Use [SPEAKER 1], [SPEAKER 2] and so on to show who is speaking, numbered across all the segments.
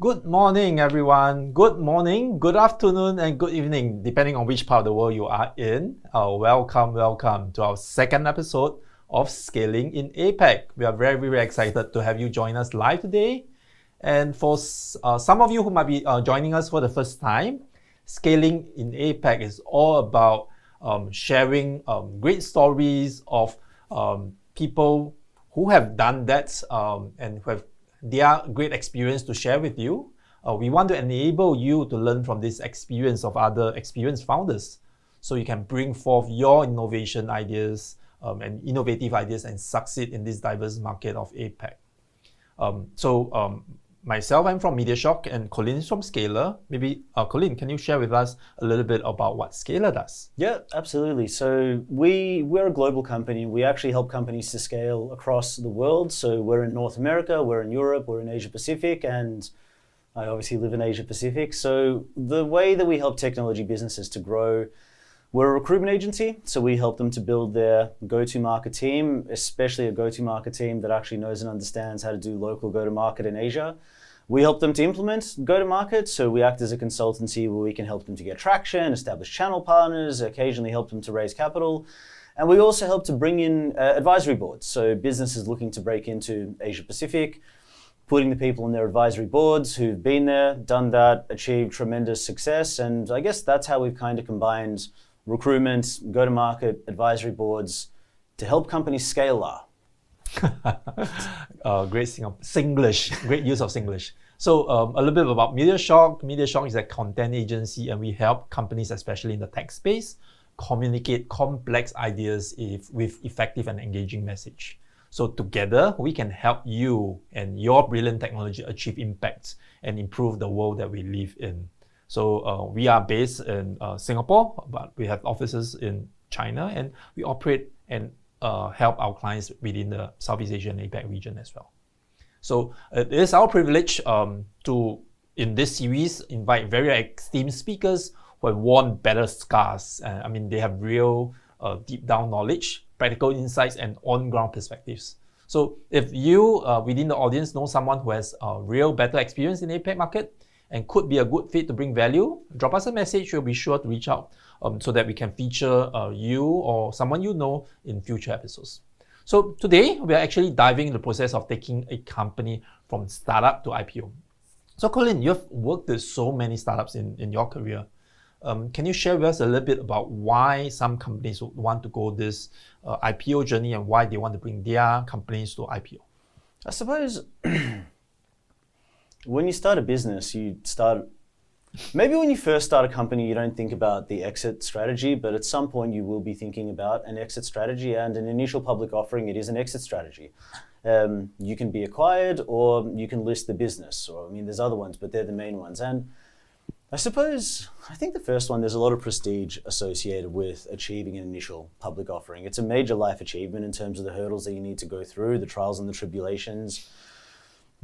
[SPEAKER 1] Good morning, everyone. Good morning, good afternoon, and good evening, depending on which part of the world you are in. Welcome to our second episode of Scaling in APAC. We are very excited to have you join us live today. And for some of you who might be joining us for the first time, Scaling in APAC is all about sharing great stories of people who have done that and who have their great experience to share with you. We want to enable you to learn from this experience of other experienced founders so you can bring forth your innovation ideas and innovative ideas and succeed in this diverse market of APAC. Myself, I'm from MediaShock, and Colin is from Scalar. Maybe, Colin, can you share with us a little bit about what Scalar does?
[SPEAKER 2] Yeah, absolutely. So we're a global company. We actually help companies to scale across the world. So we're in North America, we're in Europe, we're in Asia Pacific, and I obviously live in Asia Pacific. So the way that we help technology businesses to grow, we're a recruitment agency. So we help them to build their go-to-market team, especially a go-to-market team that actually knows and understands how to do local go-to-market in Asia. We help them to implement go-to-market, so we act as a consultancy where we can help them to get traction, establish channel partners, occasionally help them to raise capital. And we also help to bring in advisory boards, so businesses looking to break into Asia Pacific, putting the people on their advisory boards who've been there, done that, achieved tremendous success. And I guess that's how we've kind of combined recruitment, go-to-market, advisory boards to help companies scale up.
[SPEAKER 1] Great Singlish, great use of Singlish. So a little bit about MediaShock. MediaShock is a content agency, and we help companies, especially in the tech space, communicate complex ideas with effective and engaging message. So together, we can help you and your brilliant technology achieve impact and improve the world that we live in. So we are based in Singapore, but we have offices in China, and we operate and help our clients within the Southeast Asia and APAC region as well. So it is our privilege to, in this series, invite very esteemed speakers who have worn battle scars. They have real deep down knowledge, practical insights, and on-ground perspectives. So if you, within the audience, know someone who has a real battle experience in the APAC market and could be a good fit to bring value, drop us a message. We'll be sure to reach out so that we can feature you or someone you know in future episodes. So today, we are actually diving into the process of taking a company from startup to IPO. So Colin, you've worked with so many startups in your career. Can you share with us a little bit about why some companies want to go this IPO journey and why they want to bring their companies to IPO?
[SPEAKER 2] I suppose when you start a business, maybe when you first start a company, you don't think about the exit strategy, but at some point you will be thinking about an exit strategy, and an initial public offering, it is an exit strategy. You can be acquired or you can list the business, or there's other ones, but they're the main ones. And I think the first one, there's a lot of prestige associated with achieving an initial public offering. It's a major life achievement in terms of the hurdles that you need to go through, the trials and the tribulations.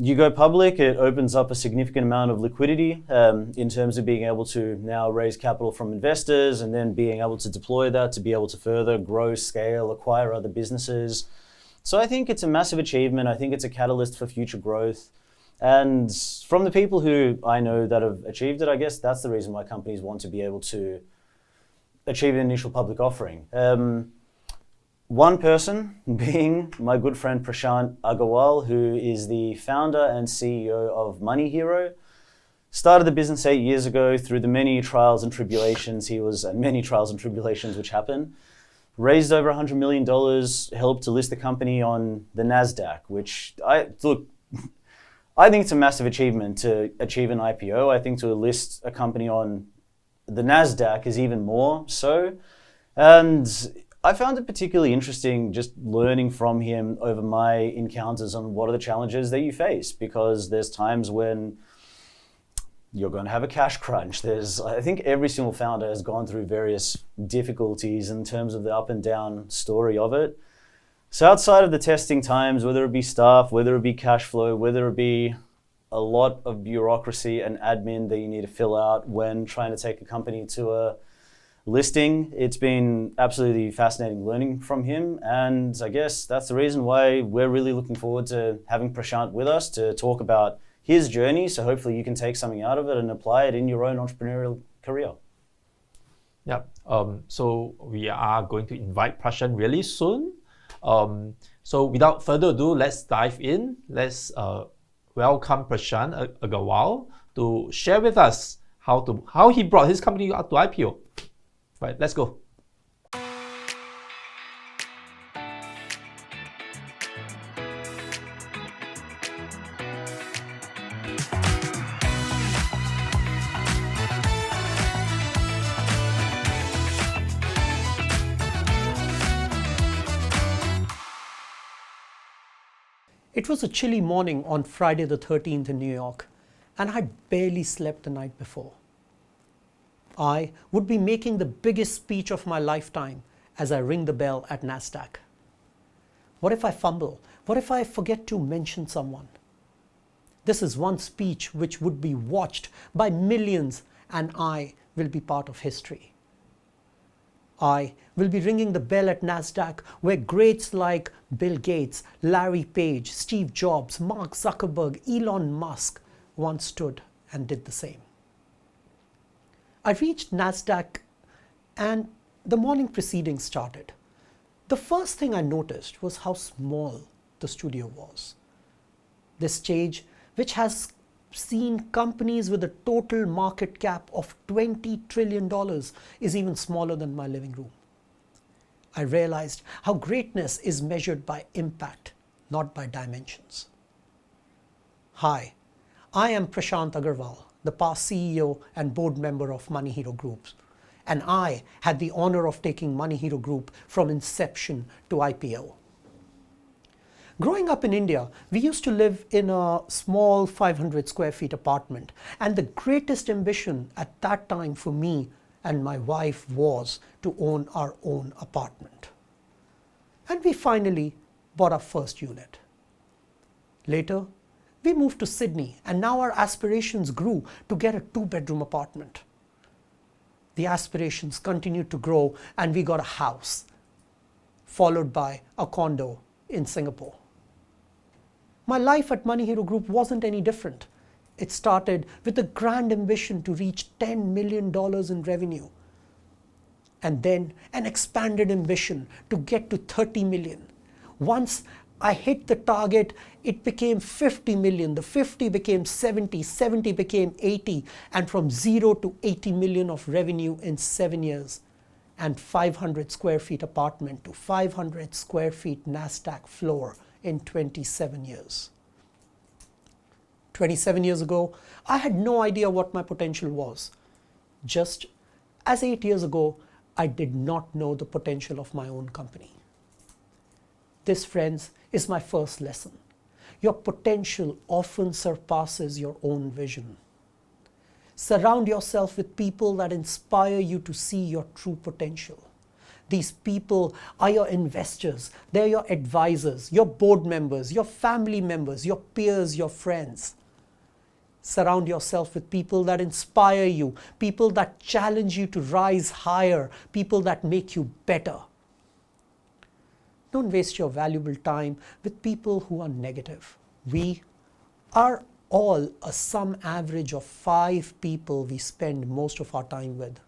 [SPEAKER 2] You go public, it opens up a significant amount of liquidity in terms of being able to now raise capital from investors and then being able to deploy that to be able to further grow, scale, acquire other businesses. So I think it's a massive achievement. I think it's a catalyst for future growth. And from the people who I know that have achieved it, I guess that's the reason why companies want to be able to achieve an initial public offering. One person being my good friend Prashant Aggarwal, who is the founder and CEO of Money Hero. Started the business 8 years ago through the many trials and tribulations which happened. Raised over $100 million, helped to list the company on the Nasdaq, which I think it's a massive achievement to achieve an IPO. I think to list a company on the Nasdaq is even more so. And I found it particularly interesting just learning from him over my encounters on what are the challenges that you face, because there's times when you're going to have a cash crunch. I think every single founder has gone through various difficulties in terms of the up and down story of it. So outside of the testing times, whether it be staff, whether it be cash flow, whether it be a lot of bureaucracy and admin that you need to fill out when trying to take a company to a listing, it's been absolutely fascinating learning from him. And I guess that's the reason why we're really looking forward to having Prashant with us to talk about his journey, so hopefully you can take something out of it and apply it in your own entrepreneurial career.
[SPEAKER 1] Yeah. So we are going to invite Prashant really soon. So without further ado, let's dive in. Let's welcome Prashant Aggarwal to share with us how he brought his company up to IPO. Right, let's go.
[SPEAKER 3] It was a chilly morning on Friday the 13th in New York, and I had barely slept the night before. I would be making the biggest speech of my lifetime as I ring the bell at Nasdaq. What if I fumble? What if I forget to mention someone? This is one speech which would be watched by millions, and I will be part of history. I will be ringing the bell at Nasdaq, where greats like Bill Gates, Larry Page, Steve Jobs, Mark Zuckerberg, Elon Musk once stood and did the same. I reached Nasdaq and the morning proceedings started. The first thing I noticed was how small the studio was. This stage, which has seen companies with a total market cap of $20 trillion, is even smaller than my living room. I realized how greatness is measured by impact, not by dimensions. Hi, I am Prashant Aggarwal, the past CEO and board member of Money Hero Group, and I had the honor of taking Money Hero Group from inception to IPO. Growing up in India, we used to live in a small 500 square feet apartment, and the greatest ambition at that time for me and my wife was to own our own apartment. And we finally bought our first unit. Later, we moved to Sydney, and now our aspirations grew to get a 2-bedroom apartment. The aspirations continued to grow, and we got a house, followed by a condo in Singapore. My life at Money Hero Group wasn't any different. It started with a grand ambition to reach $10 million in revenue, and then an expanded ambition to get to 30 million. Once I hit the target, it became 50 million. The 50 became 70, 70 became 80, and from 0 to 80 million of revenue in 7 years, and 500 square feet apartment to 500 square feet Nasdaq floor in 27 years. 27 years ago, I had no idea what my potential was. Just as 8 years ago, I did not know the potential of my own company. This, friends, is my first lesson. Your potential often surpasses your own vision. Surround yourself with people that inspire you to see your true potential. These people are your investors, they're your advisors, your board members, your family members, your peers, your friends. Surround yourself with people that inspire you, people that challenge you to rise higher, people that make you better. Don't waste your valuable time with people who are negative. We are all a sum average of 5 people we spend most of our time with.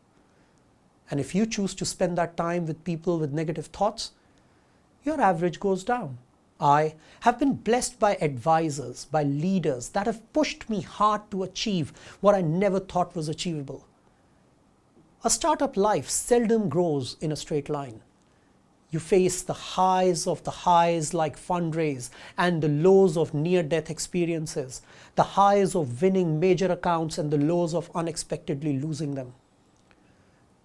[SPEAKER 3] And if you choose to spend that time with people with negative thoughts, your average goes down. I have been blessed by advisors, by leaders that have pushed me hard to achieve what I never thought was achievable. A startup life seldom grows in a straight line. You face the highs of the highs like fundraise and the lows of near-death experiences, the highs of winning major accounts and the lows of unexpectedly losing them.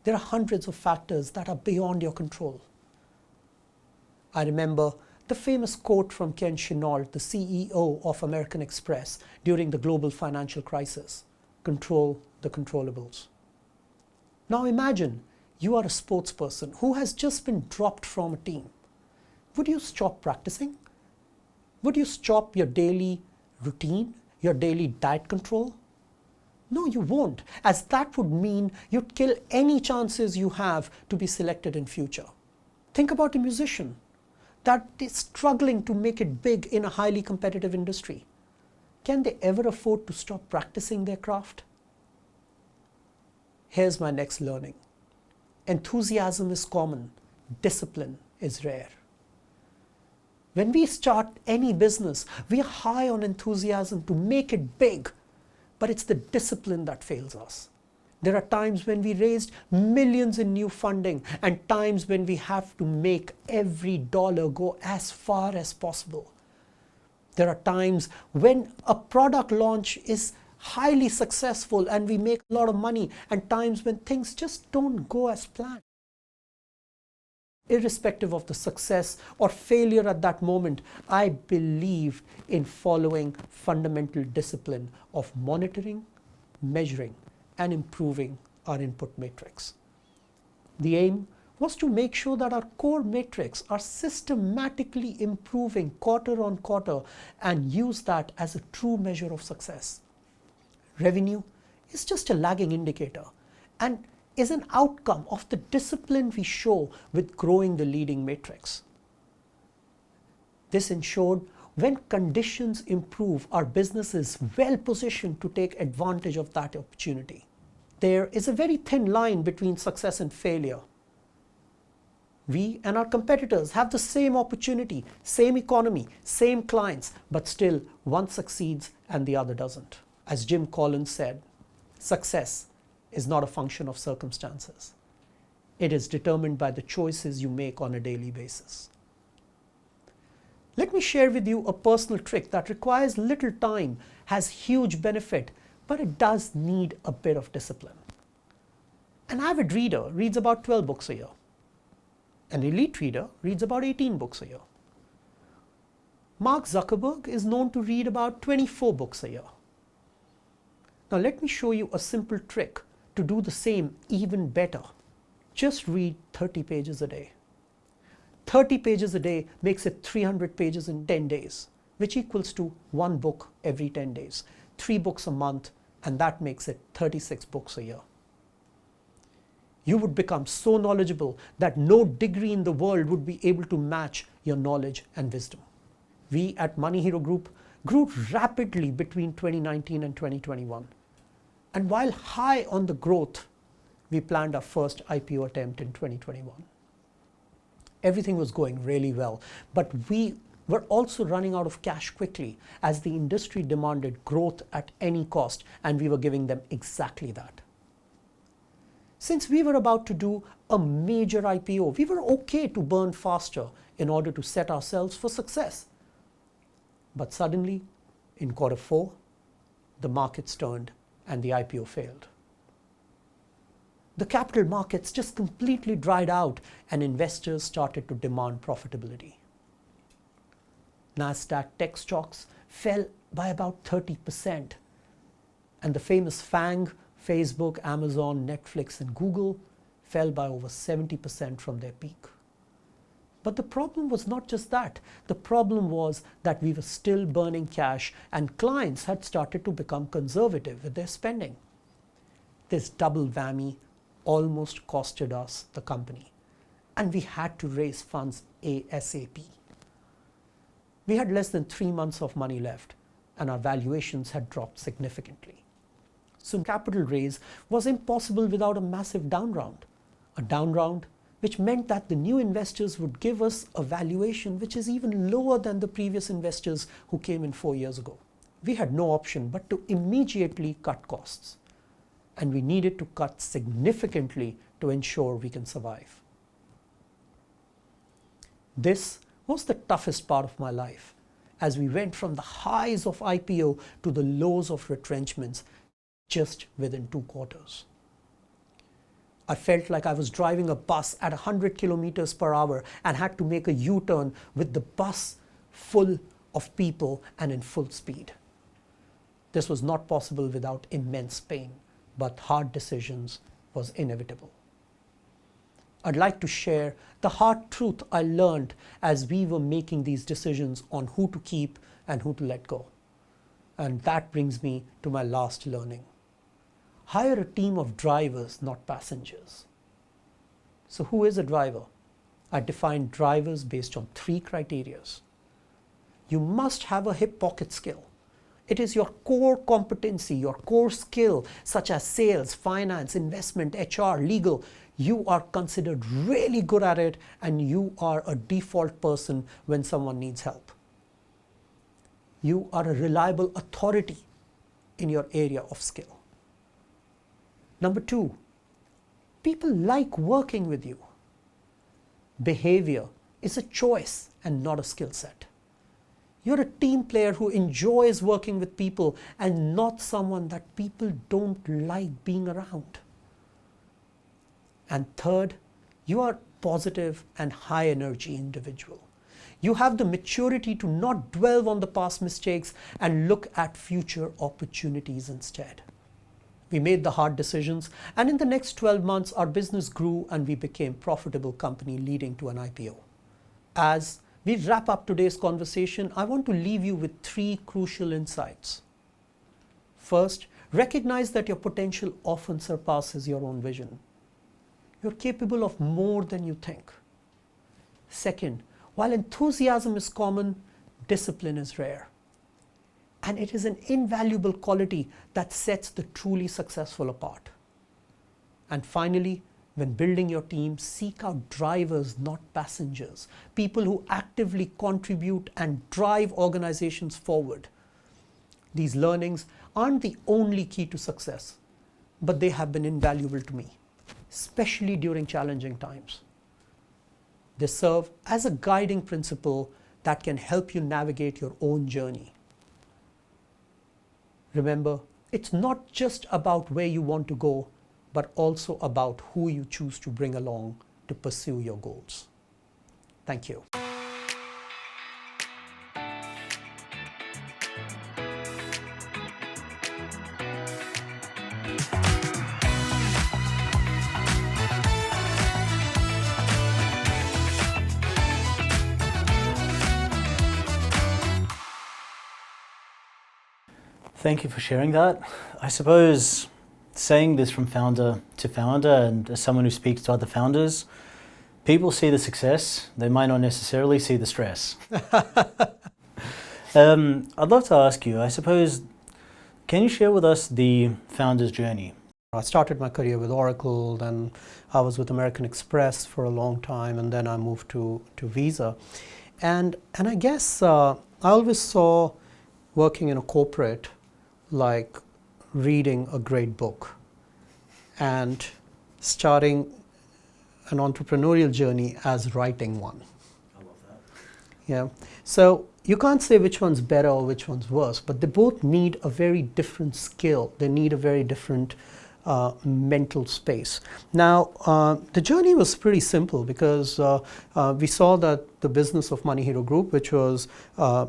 [SPEAKER 3] There are hundreds of factors that are beyond your control. I remember the famous quote from Ken Chenault, the CEO of American Express during the global financial crisis: "Control the controllables." Now imagine you are a sports person who has just been dropped from a team. Would you stop practicing? Would you stop your daily routine, your daily diet control? No, you won't, as that would mean you'd kill any chances you have to be selected in future. Think about a musician that is struggling to make it big in a highly competitive industry. can they ever afford to stop practicing their craft? Here's my next learning. Enthusiasm is common, discipline is rare. When we start any business, we are high on enthusiasm to make it big, but it's the discipline that fails us. There are times when we raised millions in new funding and times when we have to make every dollar go as far as possible. There are times when a product launch is highly successful and we make a lot of money, and times when things just don't go as planned. Irrespective of the success or failure at that moment, I believed in following fundamental discipline of monitoring, measuring, and improving our input matrix. The aim was to make sure that our core metrics are systematically improving quarter on quarter and use that as a true measure of success. Revenue is just a lagging indicator and is an outcome of the discipline we show with growing the leading matrix. This ensured when conditions improve, our business is well positioned to take advantage of that opportunity. There is a very thin line between success and failure. We and our competitors have the same opportunity, same economy, same clients, but still one succeeds and the other doesn't. As Colin said, success is not a function of circumstances. It is determined by the choices you make on a daily basis. Let me share with you a personal trick that requires little time, has huge benefit, but it does need a bit of discipline. An avid reader reads about 12 books a year. An elite reader reads about 18 books a year. Mark Zuckerberg is known to read about 24 books a year. Now let me show you a simple trick to do the same even better. Just read 30 pages a day. 30 pages a day makes it 300 pages in 10 days, which equals to one book every 10 days, 3 books a month, and that makes it 36 books a year. You would become so knowledgeable that no degree in the world would be able to match your knowledge and wisdom. We at Money Hero Group grew rapidly between 2019 and 2021. And while high on the growth, we planned our first IPO attempt in 2021. Everything was going really well, but we were also running out of cash quickly as the industry demanded growth at any cost, and we were giving them exactly that. Since we were about to do a major IPO, we were okay to burn faster in order to set ourselves for success. But suddenly, in Q4, the markets turned and the IPO failed. The capital markets just completely dried out and investors started to demand profitability. Nasdaq tech stocks fell by about 30%, and the famous FANG, Facebook, Amazon, Netflix, and Google fell by over 70% from their peak. But the problem was not just that. The problem was that we were still burning cash and clients had started to become conservative with their spending. This double whammy almost costed us the company, and we had to raise funds ASAP. We had less than 3 months of money left, and our valuations had dropped significantly. So capital raise was impossible without a massive down round. A down round which meant that the new investors would give us a valuation which is even lower than the previous investors who came in 4 years ago. We had no option but to immediately cut costs, and we needed to cut significantly to ensure we can survive. This was the toughest part of my life, as we went from the highs of IPO to the lows of retrenchments just within 2 quarters. I felt like I was driving a bus at 100 kilometers per hour and had to make a U-turn with the bus full of people and in full speed. This was not possible without immense pain, but hard decisions was inevitable. I'd like to share the hard truth I learned as we were making these decisions on who to keep and who to let go. And that brings me to my last learning. Hire a team of drivers, not passengers. So who is a driver? I define drivers based on 3 criteria. You must have a hip pocket skill. It is your core competency, your core skill, such as sales, finance, investment, HR, legal. You are considered really good at it, and you are a default person when someone needs help. You are a reliable authority in your area of skill. Number 2, people like working with you. Behavior is a choice and not a skill set. You're a team player who enjoys working with people and not someone that people don't like being around. And third, you are positive and high energy individual. You have the maturity to not dwell on the past mistakes and look at future opportunities instead. We made the hard decisions, and in the next 12 months, our business grew and we became a profitable company leading to an IPO. As we wrap up today's conversation, I want to leave you with 3 crucial insights. First, recognize that your potential often surpasses your own vision. You're capable of more than you think. Second, while enthusiasm is common, discipline is rare. And it is an invaluable quality that sets the truly successful apart. And finally, when building your team, seek out drivers, not passengers, people who actively contribute and drive organizations forward. These learnings aren't the only key to success, but they have been invaluable to me, especially during challenging times. They serve as a guiding principle that can help you navigate your own journey. Remember, it's not just about where you want to go, but also about who you choose to bring along to pursue your goals. Thank you.
[SPEAKER 2] Thank you for sharing that. I suppose saying this from founder to founder, and as someone who speaks to other founders, people see the success, they might not necessarily see the stress. I'd love to ask you, I suppose, can you share with us the founder's journey?
[SPEAKER 3] I started my career with Oracle, then I was with American Express for a long time, and then I moved to Visa. And I guess I always saw working in a corporate like reading a great book and starting an entrepreneurial journey as writing one.
[SPEAKER 2] I love that.
[SPEAKER 3] Yeah. So you can't say which one's better or which one's worse, but they both need a very different skill. They need a very different mental space. Now, the journey was pretty simple because we saw that the business of Money Hero Group, which was a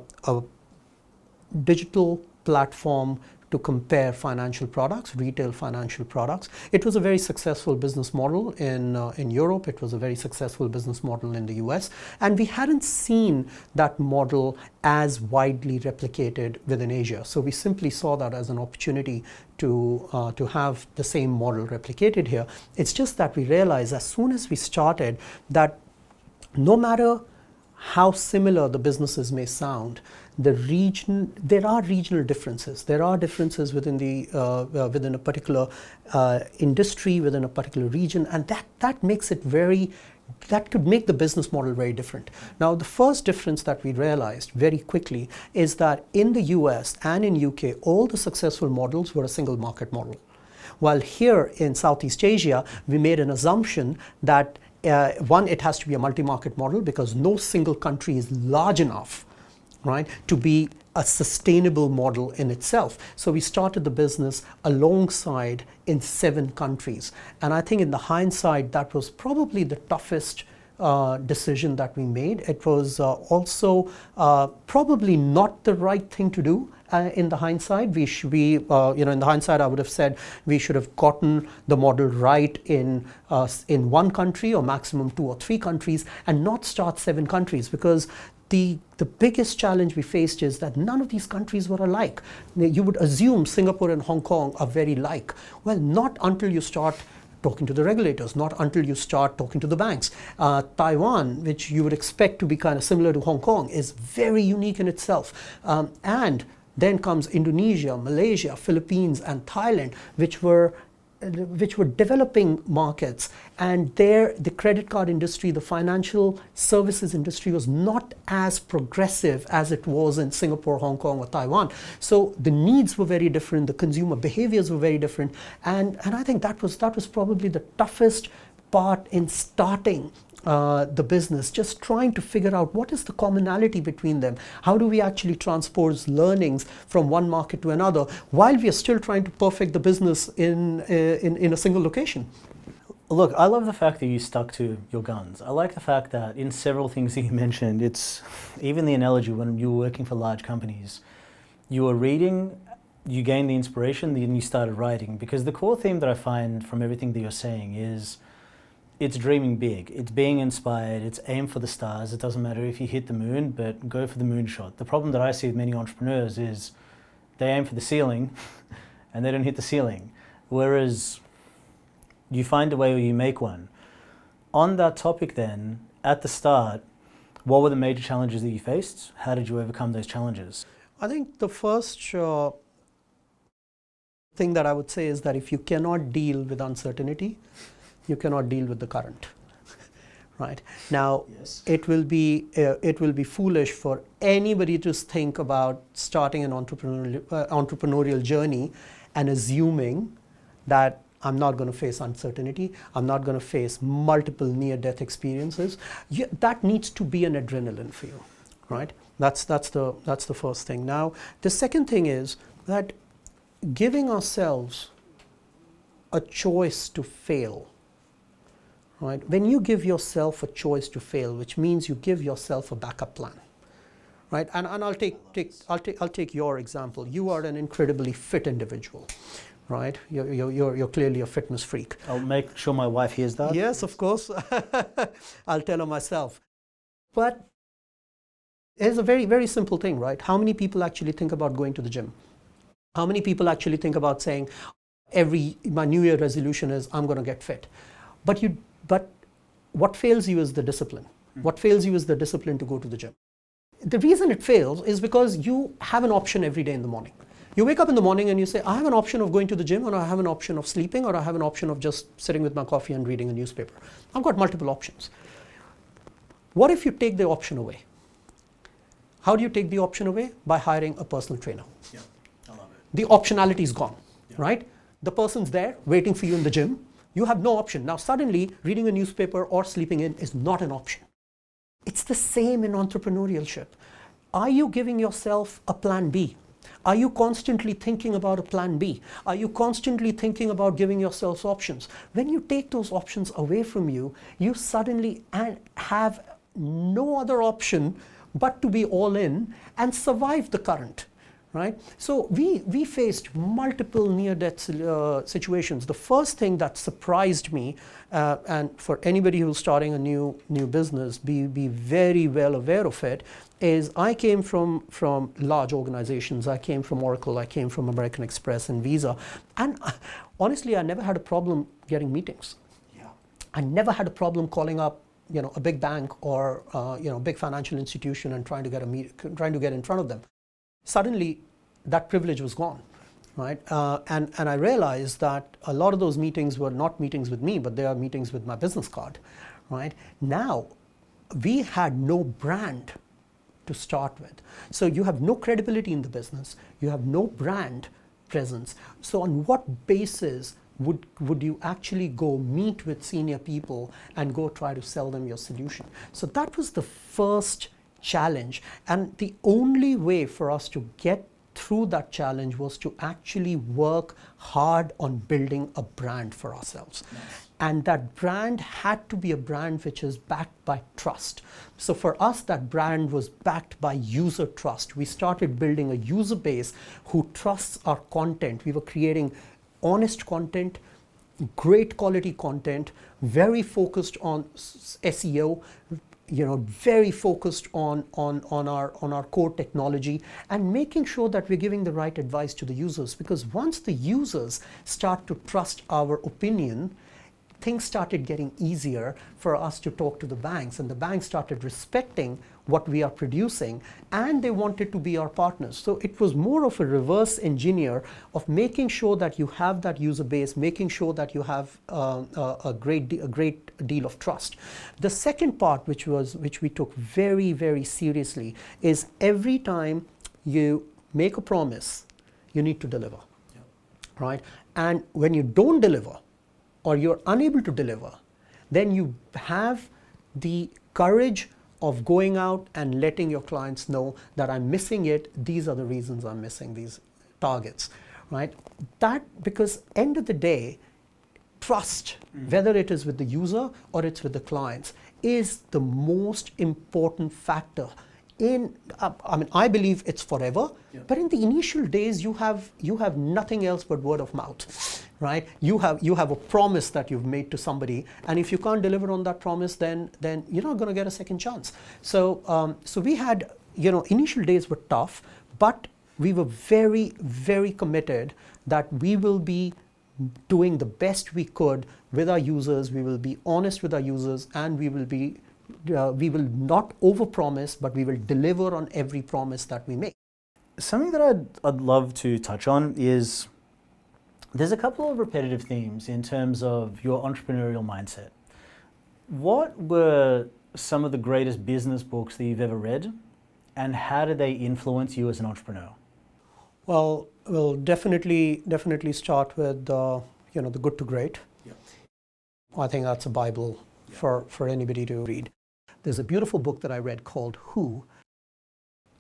[SPEAKER 3] digital platform to compare financial products, retail financial products. It was a very successful business model in Europe. It was a very successful business model in the US. And we hadn't seen that model as widely replicated within Asia. So we simply saw that as an opportunity to have the same model replicated here. It's just that we realized as soon as we started that no matter how similar the businesses may sound, there are regional differences. There are differences within within a particular industry, within a particular region, and that makes it that could make the business model very different. Now, the first difference that we realized very quickly is that in the US and in UK, all the successful models were a single market model. While here in Southeast Asia, we made an assumption that one, it has to be a multi-market model because no single country is large enough, right, to be a sustainable model in itself. So we started the business alongside in 7 countries. And I think in the hindsight, that was probably the toughest decision that we made. It was also probably not the right thing to do. In the hindsight, in the hindsight, I would have said we should have gotten the model right in 1 country or maximum 2 or 3 countries, and not start 7 countries, because the biggest challenge we faced is that none of these countries were alike. You would assume Singapore and Hong Kong are very like. Well, not until you start talking to the regulators, not until you start talking to the banks. Taiwan, which you would expect to be kind of similar to Hong Kong, is very unique in itself. And Then comes Indonesia, Malaysia, Philippines, and Thailand, which were developing markets, and there the credit card industry, the financial services industry was not as progressive as it was in Singapore, Hong Kong, or Taiwan. So the needs were very different, the consumer behaviors were very different, and I think that was probably the toughest part in starting the business, just trying to figure out what is the commonality between them. How do we actually transpose learnings from one market to another while we are still trying to perfect the business in a single location?
[SPEAKER 4] Look, I love the fact that you stuck to your guns. I like the fact that in several things that you mentioned, it's even the analogy when you were working for large companies, you were reading, you gained the inspiration, then you started writing. Because the core theme that I find from everything that you're saying is it's dreaming big, it's being inspired, it's aim for the stars. It doesn't matter if you hit the moon, but go for the moonshot. The problem that I see with many entrepreneurs is they aim for the ceiling and they don't hit the ceiling. Whereas you find a way or you make one. On that topic then, at the start, what were the major challenges that you faced? How did you overcome those challenges?
[SPEAKER 3] I think the first thing that I would say is that if you cannot deal with uncertainty, you cannot deal with the current, right? Now,
[SPEAKER 4] Yes.
[SPEAKER 3] it will be foolish for anybody to think about starting an entrepreneurial journey and assuming that I'm not going to face uncertainty, I'm not going to face multiple near-death experiences. That needs to be an adrenaline for you, right? That's the first thing. Now, the second thing is that giving ourselves a choice to fail. Right? When you give yourself a choice to fail, which means you give yourself a backup plan, right? And I'll take your example. You are an incredibly fit individual, right? You're clearly a fitness freak.
[SPEAKER 4] I'll make sure my wife hears that.
[SPEAKER 3] Yes, of course. I'll tell her myself. But it's a very, very simple thing, right? How many people actually think about going to the gym? How many people actually think about saying, my New Year resolution is I'm going to get fit? But what fails you is the discipline. What fails you is the discipline to go to the gym. The reason it fails is because you have an option every day in the morning. You wake up in the morning and you say, I have an option of going to the gym, or I have an option of sleeping, or I have an option of just sitting with my coffee and reading a newspaper. I've got multiple options. What if you take the option away? How do you take the option away? By hiring a personal trainer.
[SPEAKER 4] Yeah, I love it.
[SPEAKER 3] The optionality is gone, right? The person's there waiting for you in the gym. You have no option. Now suddenly reading a newspaper or sleeping in is not an option. It's the same in entrepreneurship. Are you giving yourself a plan B? Are you constantly thinking about a plan B? Are you constantly thinking about giving yourselves options? When you take those options away from you, you suddenly have no other option but to be all in and survive the current. Right? So we faced multiple near-death situations. The first thing that surprised me, and for anybody who's starting a new business, be very well aware of it, is I came from large organizations. I came from Oracle, I came from American Express and Visa, and honestly, I never had a problem getting meetings.
[SPEAKER 4] Yeah.
[SPEAKER 3] I never had a problem calling up a big bank or big financial institution and trying to get in front of them. Suddenly, that privilege was gone, right? And I realized that a lot of those meetings were not meetings with me, but they are meetings with my business card, right? Now, we had no brand to start with. So you have no credibility in the business. You have no brand presence. So on what basis would you actually go meet with senior people and go try to sell them your solution? So that was the first challenge, and the only way for us to get through that challenge was to actually work hard on building a brand for ourselves.
[SPEAKER 4] Nice.
[SPEAKER 3] And that brand had to be a brand which is backed by trust. So for us, that brand was backed by user trust. We started building a user base who trusts our content. We were creating honest content, great quality content, very focused on SEO, very focused on our core technology, and making sure that we're giving the right advice to the users. Because once the users start to trust our opinion, things started getting easier for us to talk to the banks, and the banks started respecting what we are producing, and they wanted to be our partners. So it was more of a reverse engineer of making sure that you have that user base, making sure that you have a great deal of trust. The second part, which we took very, very seriously, is every time you make a promise, you need to deliver, right? And when you don't deliver, or you're unable to deliver, then you have the courage of going out and letting your clients know that I'm missing it. These are the reasons I'm missing these targets, right? That, because end of the day, trust, whether it is with the user or it's with the clients, is the most important factor. I believe it's forever, but in the initial days, you have nothing else but word of mouth, right? You have a promise that you've made to somebody, and if you can't deliver on that promise, then you're not going to get a second chance. So we had, initial days were tough, but we were very, very committed that we will be doing the best we could with our users. We will be honest with our users, and we will not overpromise, but we will deliver on every promise that we make.
[SPEAKER 4] Something that I'd love to touch on is there's a couple of repetitive themes in terms of your entrepreneurial mindset. What were some of the greatest business books that you've ever read, and how did they influence you as an entrepreneur?
[SPEAKER 3] Well, we'll definitely start with the Good to Great.
[SPEAKER 4] Yeah.
[SPEAKER 3] I think that's a Bible for anybody to read. There's a beautiful book that I read called Who,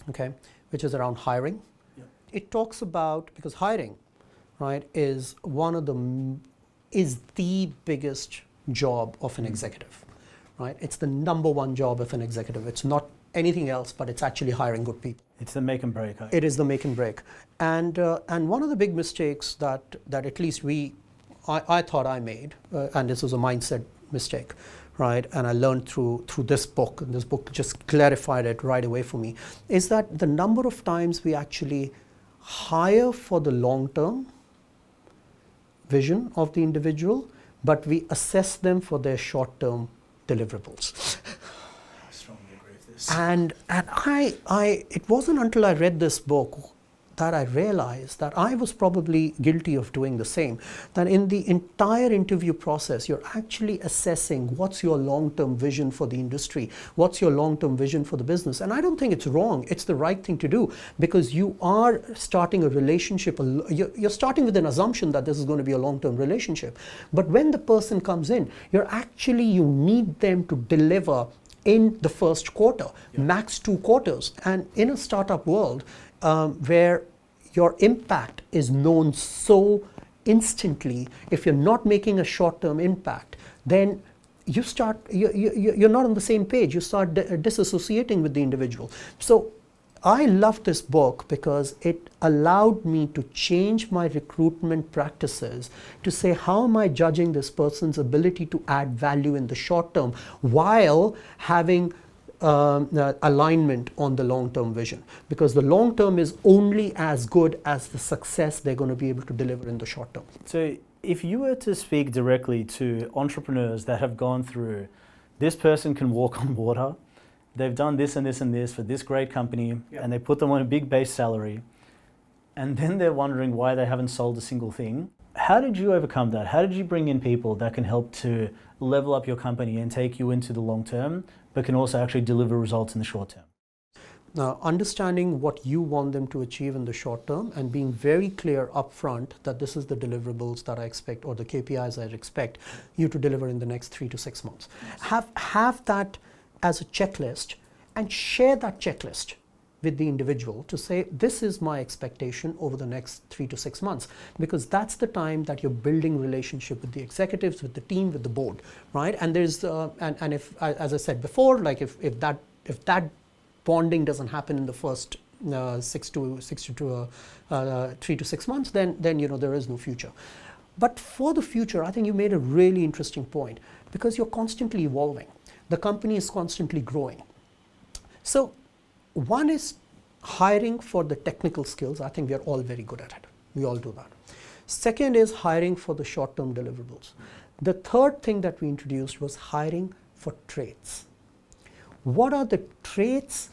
[SPEAKER 3] okay, which is around hiring.
[SPEAKER 4] Yeah.
[SPEAKER 3] It talks about, because hiring, right, is the biggest job of an executive, right? It's the number one job of an executive. It's not anything else, but it's actually hiring good people.
[SPEAKER 4] It's the make and break.
[SPEAKER 3] It is the make and break. And one of the big mistakes that at least I thought I made, and this was a mindset mistake, right? And I learned through this book, and this book just clarified it right away for me, is that the number of times we actually hire for the long-term vision of the individual, but we assess them for their short-term deliverables.
[SPEAKER 4] I strongly agree with this.
[SPEAKER 3] And it wasn't until I read this book that I realized that I was probably guilty of doing the same. That in the entire interview process, you're actually assessing what's your long-term vision for the industry, what's your long-term vision for the business. And I don't think it's wrong. It's the right thing to do, because you are starting a relationship. You're starting with an assumption that this is going to be a long-term relationship. But when the person comes in, you need them to deliver in the first quarter, max 2 quarters. And in a startup world, where your impact is known so instantly, if you're not making a short-term impact, then you're not on the same page. You start disassociating with the individual. So I love this book because it allowed me to change my recruitment practices to say, how am I judging this person's ability to add value in the short term while having alignment on the long-term vision, because the long term is only as good as the success they're going to be able to deliver in the short term.
[SPEAKER 4] So if you were to speak directly to entrepreneurs that have gone through, this person can walk on water, they've done this and this and this for this great company, and they put them on a big base salary, and then they're wondering why they haven't sold a single thing. How did you overcome that? How did you bring in people that can help to level up your company and take you into the long term, but can also actually deliver results in the short term?
[SPEAKER 3] Now, understanding what you want them to achieve in the short term and being very clear upfront that this is the deliverables that I expect, or the KPIs I expect you to deliver in the next 3 to 6 months. Have that as a checklist, and share that checklist with the individual to say, this is my expectation over the next 3 to 6 months, because that's the time that you're building relationship with the executives, with the team, with the board, right? And there's and if, as I said before, like if that bonding doesn't happen in the first 3 to 6 months, then there is no future. But for the future, I think you made a really interesting point, because you're constantly evolving. The company is constantly growing. So one is hiring for the technical skills. I think we are all very good at it. We all do that. Second is hiring for the short-term deliverables. The third thing that we introduced was hiring for traits. what are the traits,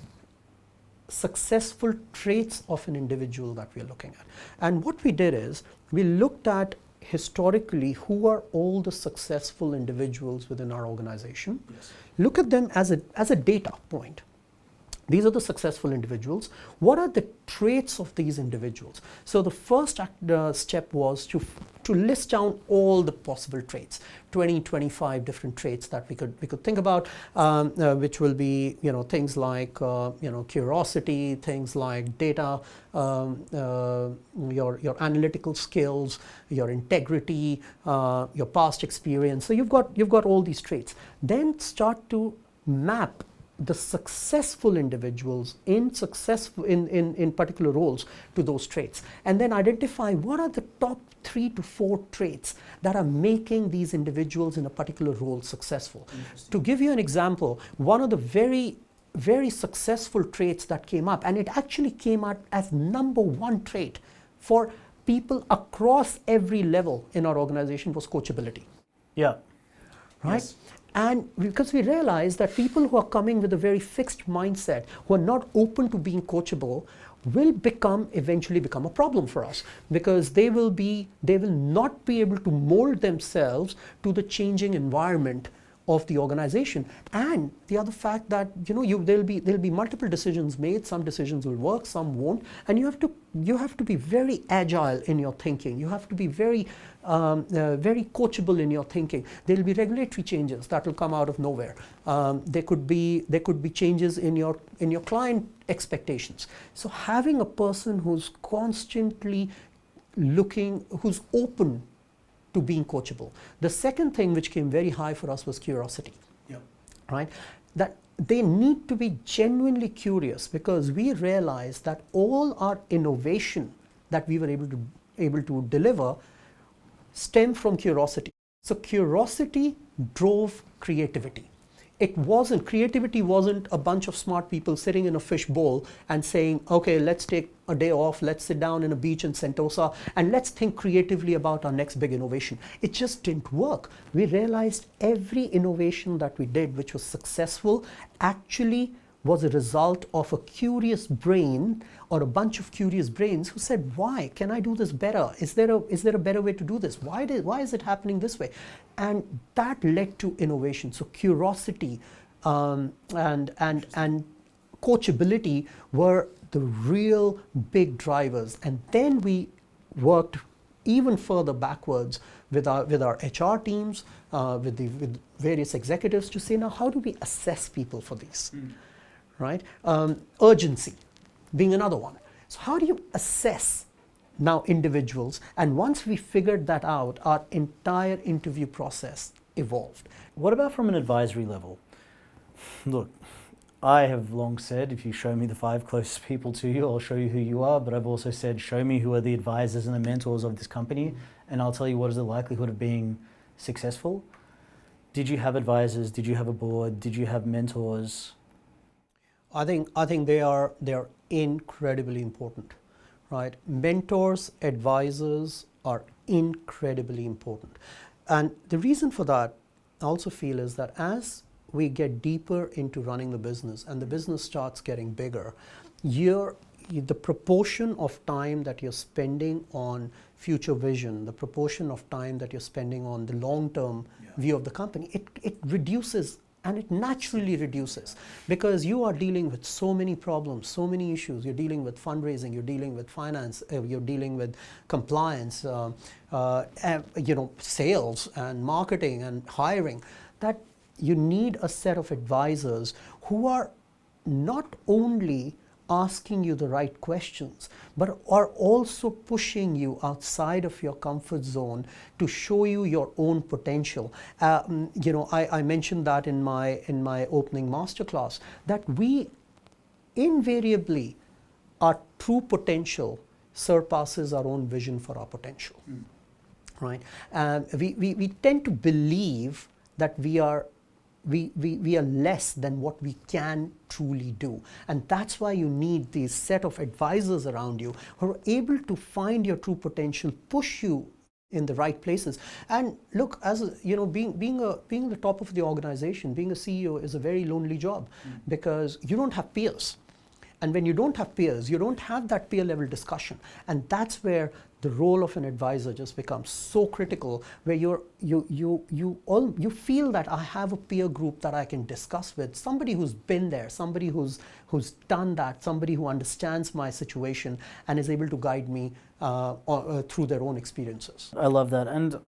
[SPEAKER 3] successful traits of an individual that we are looking at. And what we did is we looked at historically who are all the successful individuals within our organization.
[SPEAKER 4] Yes.
[SPEAKER 3] Look at them as a data point. These are the successful individuals. What are the traits of these individuals? So the first step was to list down all the possible traits, 20, 25 different traits that we could think about, which will be, things like, curiosity, things like data, your analytical skills, your integrity, your past experience. So you've got all these traits. Then start to map the successful individuals in particular roles to those traits, and then identify what are the top 3 to 4 traits that are making these individuals in a particular role successful. To give you an example, one of the very, very successful traits that came up, and it actually came out as number 1 trait for people across every level in our organization, was coachability.
[SPEAKER 4] Yeah.
[SPEAKER 3] Right?
[SPEAKER 4] Yes.
[SPEAKER 3] And because we realize that people who are coming with a very fixed mindset, who are not open to being coachable, will eventually become a problem for us, because they will not be able to mold themselves to the changing environment of the organization. And the other fact that there'll be multiple decisions made. Some decisions will work, some won't, and you have to be very agile in your thinking. You have to be very very coachable in your thinking. There will be regulatory changes that will come out of nowhere. There could be changes in your client expectations. So having a person who's constantly who's open to being coachable. The second thing which came very high for us was curiosity.
[SPEAKER 4] Yep.
[SPEAKER 3] Right? That they need to be genuinely curious, because we realized that all our innovation that we were able to deliver stemmed from curiosity. So curiosity drove creativity. Creativity wasn't a bunch of smart people sitting in a fishbowl and saying, okay, let's take a day off, let's sit down in a beach in Sentosa and let's think creatively about our next big innovation. It just didn't work. We realized every innovation that we did, which was successful, actually was a result of a curious brain, or a bunch of curious brains who said, why? Can I do this better? Is there a better way to do this? Why is it happening this way? And that led to innovation. So curiosity and coachability were the real big drivers. And then we worked even further backwards with our HR teams, with various executives, to say, now how do we assess people for these? Right? Urgency being another one. So how do you assess now individuals? And once we figured that out, our entire interview process evolved.
[SPEAKER 4] What about from an advisory level? Look, I have long said, if you show me the 5 closest people to you, I'll show you who you are. But I've also said, show me who are the advisors and the mentors of this company, and I'll tell you what is the likelihood of being successful. Did you have advisors? Did you have a board? Did you have mentors?
[SPEAKER 3] I think they are incredibly important, right? Mentors, advisors are incredibly important. And the reason for that, I also feel, is that as we get deeper into running the business and the business starts getting bigger, the proportion of time that you're spending on future vision, the proportion of time that you're spending on the long-term view of the company, it reduces. And it naturally reduces, because you are dealing with so many problems, so many issues. You're dealing with fundraising, you're dealing with finance, you're dealing with compliance, sales and marketing and hiring, that you need a set of advisors who are not only asking you the right questions, but are also pushing you outside of your comfort zone to show you your own potential. I mentioned that in my opening masterclass, that we invariably, our true potential surpasses our own vision for our potential. Right? We tend to believe that we are less than what we can truly do. And that's why you need these set of advisors around you who are able to find your true potential, push you in the right places. And look, as being the top of the organization, being a CEO is a very lonely job because you don't have peers. And when you don't have peers, you don't have that peer level discussion. And that's where the role of an advisor just becomes so critical, where you feel that I have a peer group that I can discuss with, somebody who's been there, somebody who's done that, somebody who understands my situation and is able to guide me through their own experiences.
[SPEAKER 4] I love that. And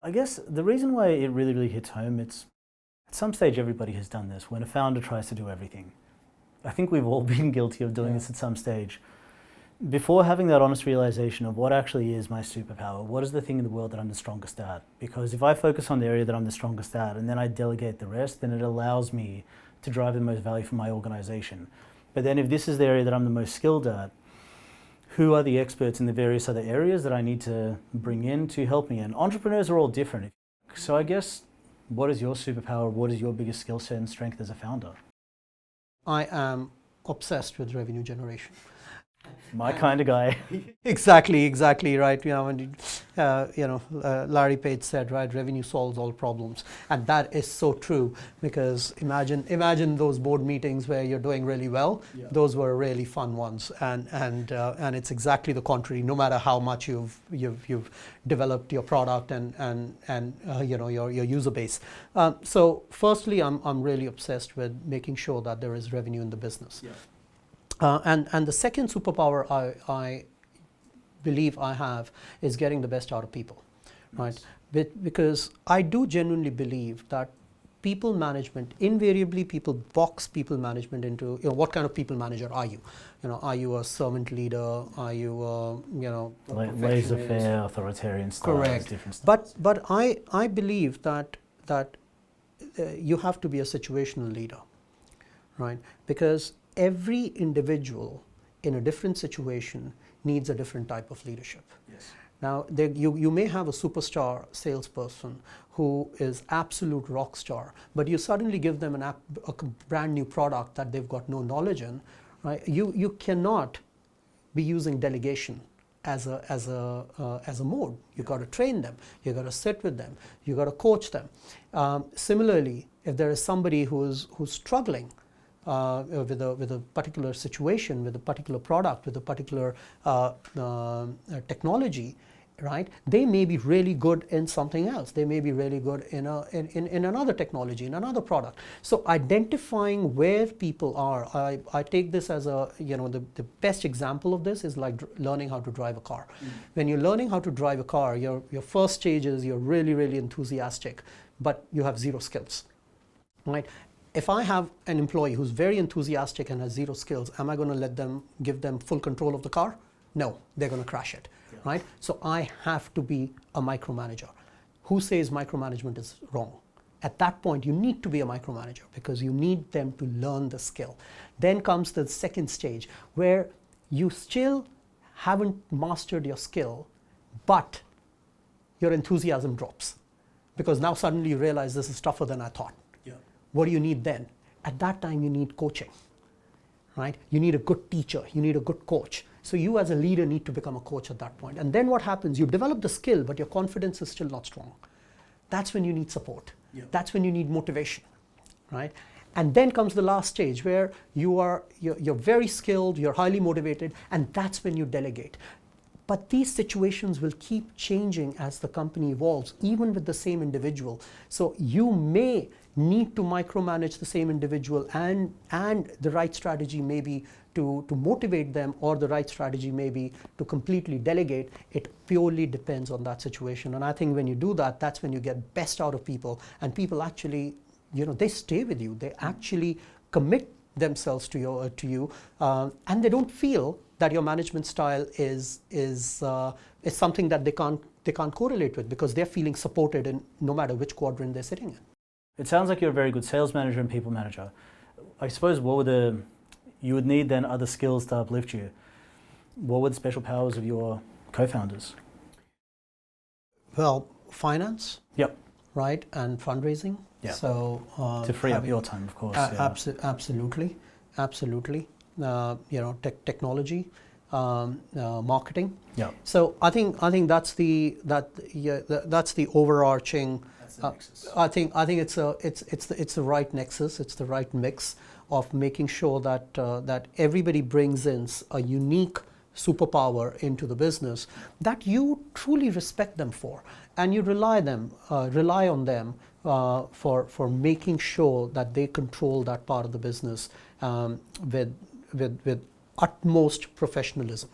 [SPEAKER 4] I guess the reason why it really, really hits home, it's at some stage everybody has done this. When a founder tries to do everything, I think we've all been guilty of doing this at some stage. Before having that honest realization of what actually is my superpower, what is the thing in the world that I'm the strongest at? Because if I focus on the area that I'm the strongest at and then I delegate the rest, then it allows me to drive the most value for my organization. But then if this is the area that I'm the most skilled at, who are the experts in the various other areas that I need to bring in to help me? And entrepreneurs are all different. So I guess, what is your superpower? What is your biggest skill set and strength as a founder?
[SPEAKER 3] I am obsessed with revenue generation.
[SPEAKER 4] My kind of guy.
[SPEAKER 3] Exactly right. Larry Page said, right, revenue solves all problems, and that is so true. Because imagine those board meetings where you're doing really well. Yeah. Those were really fun ones, and it's exactly the contrary. No matter how much you've developed your product and your user base. So firstly, I'm really obsessed with making sure that there is revenue in the business. Yeah. And the second superpower I believe I have is getting the best out of people, right? Because I do genuinely believe that people management, invariably people box people management into, what kind of people manager are you? Are you a servant leader? Are you a
[SPEAKER 4] laissez-faire, authoritarian style?
[SPEAKER 3] Correct. But I believe that you have to be a situational leader, right? Because every individual in a different situation needs a different type of leadership. Yes. Now, you may have a superstar salesperson who is absolute rock star, but you suddenly give them a brand new product that they've got no knowledge in, right? You cannot be using delegation as a mode. You got to train them. You got to sit with them. You got to coach them. Similarly, if there is somebody who's struggling with a particular situation, with a particular product, with a particular technology, right? They may be really good in something else. They may be really good in another technology, in another product. So identifying where people are, I take this as the best example of this is like learning how to drive a car. Mm-hmm. When you're learning how to drive a car, your first stage is you're really, really enthusiastic, but you have zero skills, right? If I have an employee who's very enthusiastic and has zero skills, am I going to give them full control of the car? No, they're going to crash it, right? So I have to be a micromanager. Who says micromanagement is wrong? At that point, you need to be a micromanager because you need them to learn the skill. Then comes the second stage where you still haven't mastered your skill, but your enthusiasm drops because now suddenly you realize this is tougher than I thought. What do you need then? At that time, you need coaching, right? You need a good teacher. You need a good coach. So you as a leader need to become a coach at that point. And then what happens? You develop the skill, but your confidence is still not strong. That's when you need support. Yeah. That's when you need motivation, right? And then comes the last stage where you're very skilled, you're highly motivated, and that's when you delegate. But these situations will keep changing as the company evolves, even with the same individual. So you may need to micromanage the same individual, and the right strategy may be to motivate them, or the right strategy may be to completely delegate. It purely depends on that situation. And I think when you do that, that's when you get best out of people, and people actually, they stay with you. They actually commit themselves to you, and they don't feel that your management style is something that they can't correlate with, because they're feeling supported in no matter which quadrant they're sitting in.
[SPEAKER 4] It sounds like you're a very good sales manager and people manager. I suppose you would need then other skills to uplift you. What were the special powers of your co-founders?
[SPEAKER 3] Well, finance.
[SPEAKER 4] Yep.
[SPEAKER 3] Right, and fundraising.
[SPEAKER 4] Yeah.
[SPEAKER 3] So
[SPEAKER 4] to free up your time, of course.
[SPEAKER 3] Absolutely. Technology. marketing.
[SPEAKER 4] Yeah.
[SPEAKER 3] So I think that's the overarching.
[SPEAKER 4] That's the nexus.
[SPEAKER 3] I think it's the right nexus. It's the right mix of making sure that that everybody brings in a unique superpower into the business that you truly respect them for, and you rely on them for making sure that they control that part of the business with utmost professionalism.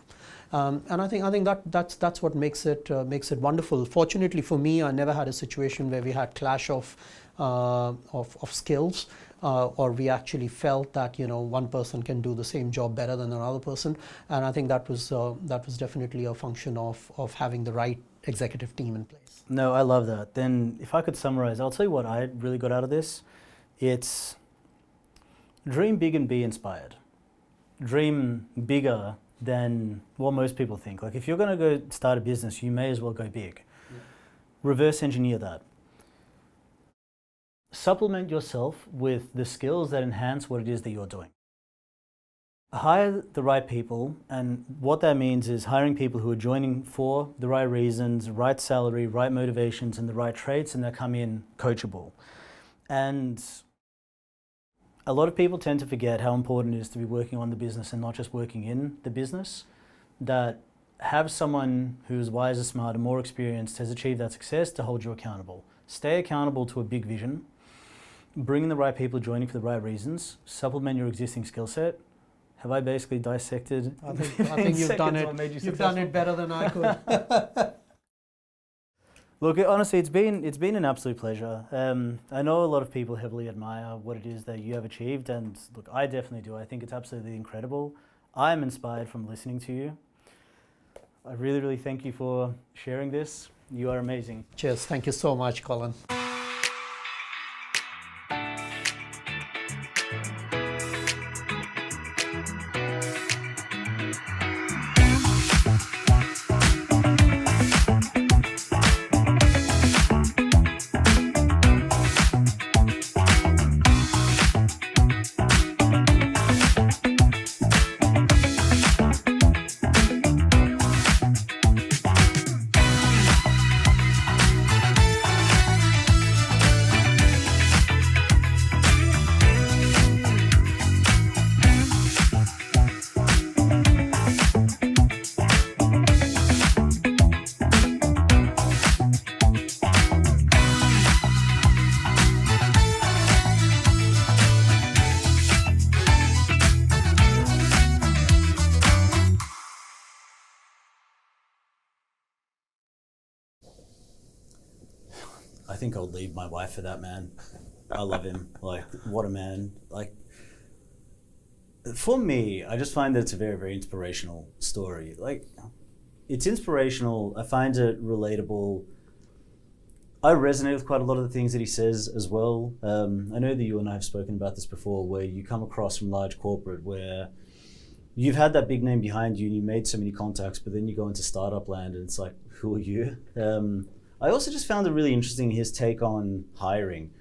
[SPEAKER 3] And I think that's what makes it wonderful. Fortunately for me, I never had a situation where we had clash of skills, or we actually felt that one person can do the same job better than another person. And I think that was definitely a function of having the right executive team in place.
[SPEAKER 4] No, I love that. Then if I could summarize, I'll tell you what I really got out of this. It's dream big and be inspired. Dream bigger than what most people think. Like if you're going to go start a business, you may as well go big. Yeah. Reverse engineer that. Supplement yourself with the skills that enhance what it is that you're doing. Hire the right people, and what that means is hiring people who are joining for the right reasons, right salary, right motivations, and the right traits, and they come in coachable. And a lot of people tend to forget how important it is to be working on the business and not just working in the business. That have someone who's wiser, smarter, more experienced, has achieved that success to hold you accountable. Stay accountable to a big vision. Bring in the right people joining for the right reasons. Supplement your existing skill set. Have I basically dissected?
[SPEAKER 3] I think you've done it. You've done it better than I could.
[SPEAKER 4] Look, honestly, it's been an absolute pleasure. I know a lot of people heavily admire what it is that you have achieved, and look, I definitely do. I think it's absolutely incredible. I'm inspired from listening to you. I really, really thank you for sharing this. You are amazing.
[SPEAKER 3] Cheers. Thank you so much, Colin.
[SPEAKER 2] I think I'll leave my wife for that, man. I love him. Like, what a man. Like, for me, I just find that it's a very, very inspirational story. Like, it's inspirational. I find it relatable. I resonate with quite a lot of the things that he says as well. I know that you and I have spoken about this before, where you come across from large corporate where you've had that big name behind you and you made so many contacts, but then you go into startup land and it's like, who are you? I also just found it really interesting, his take on hiring.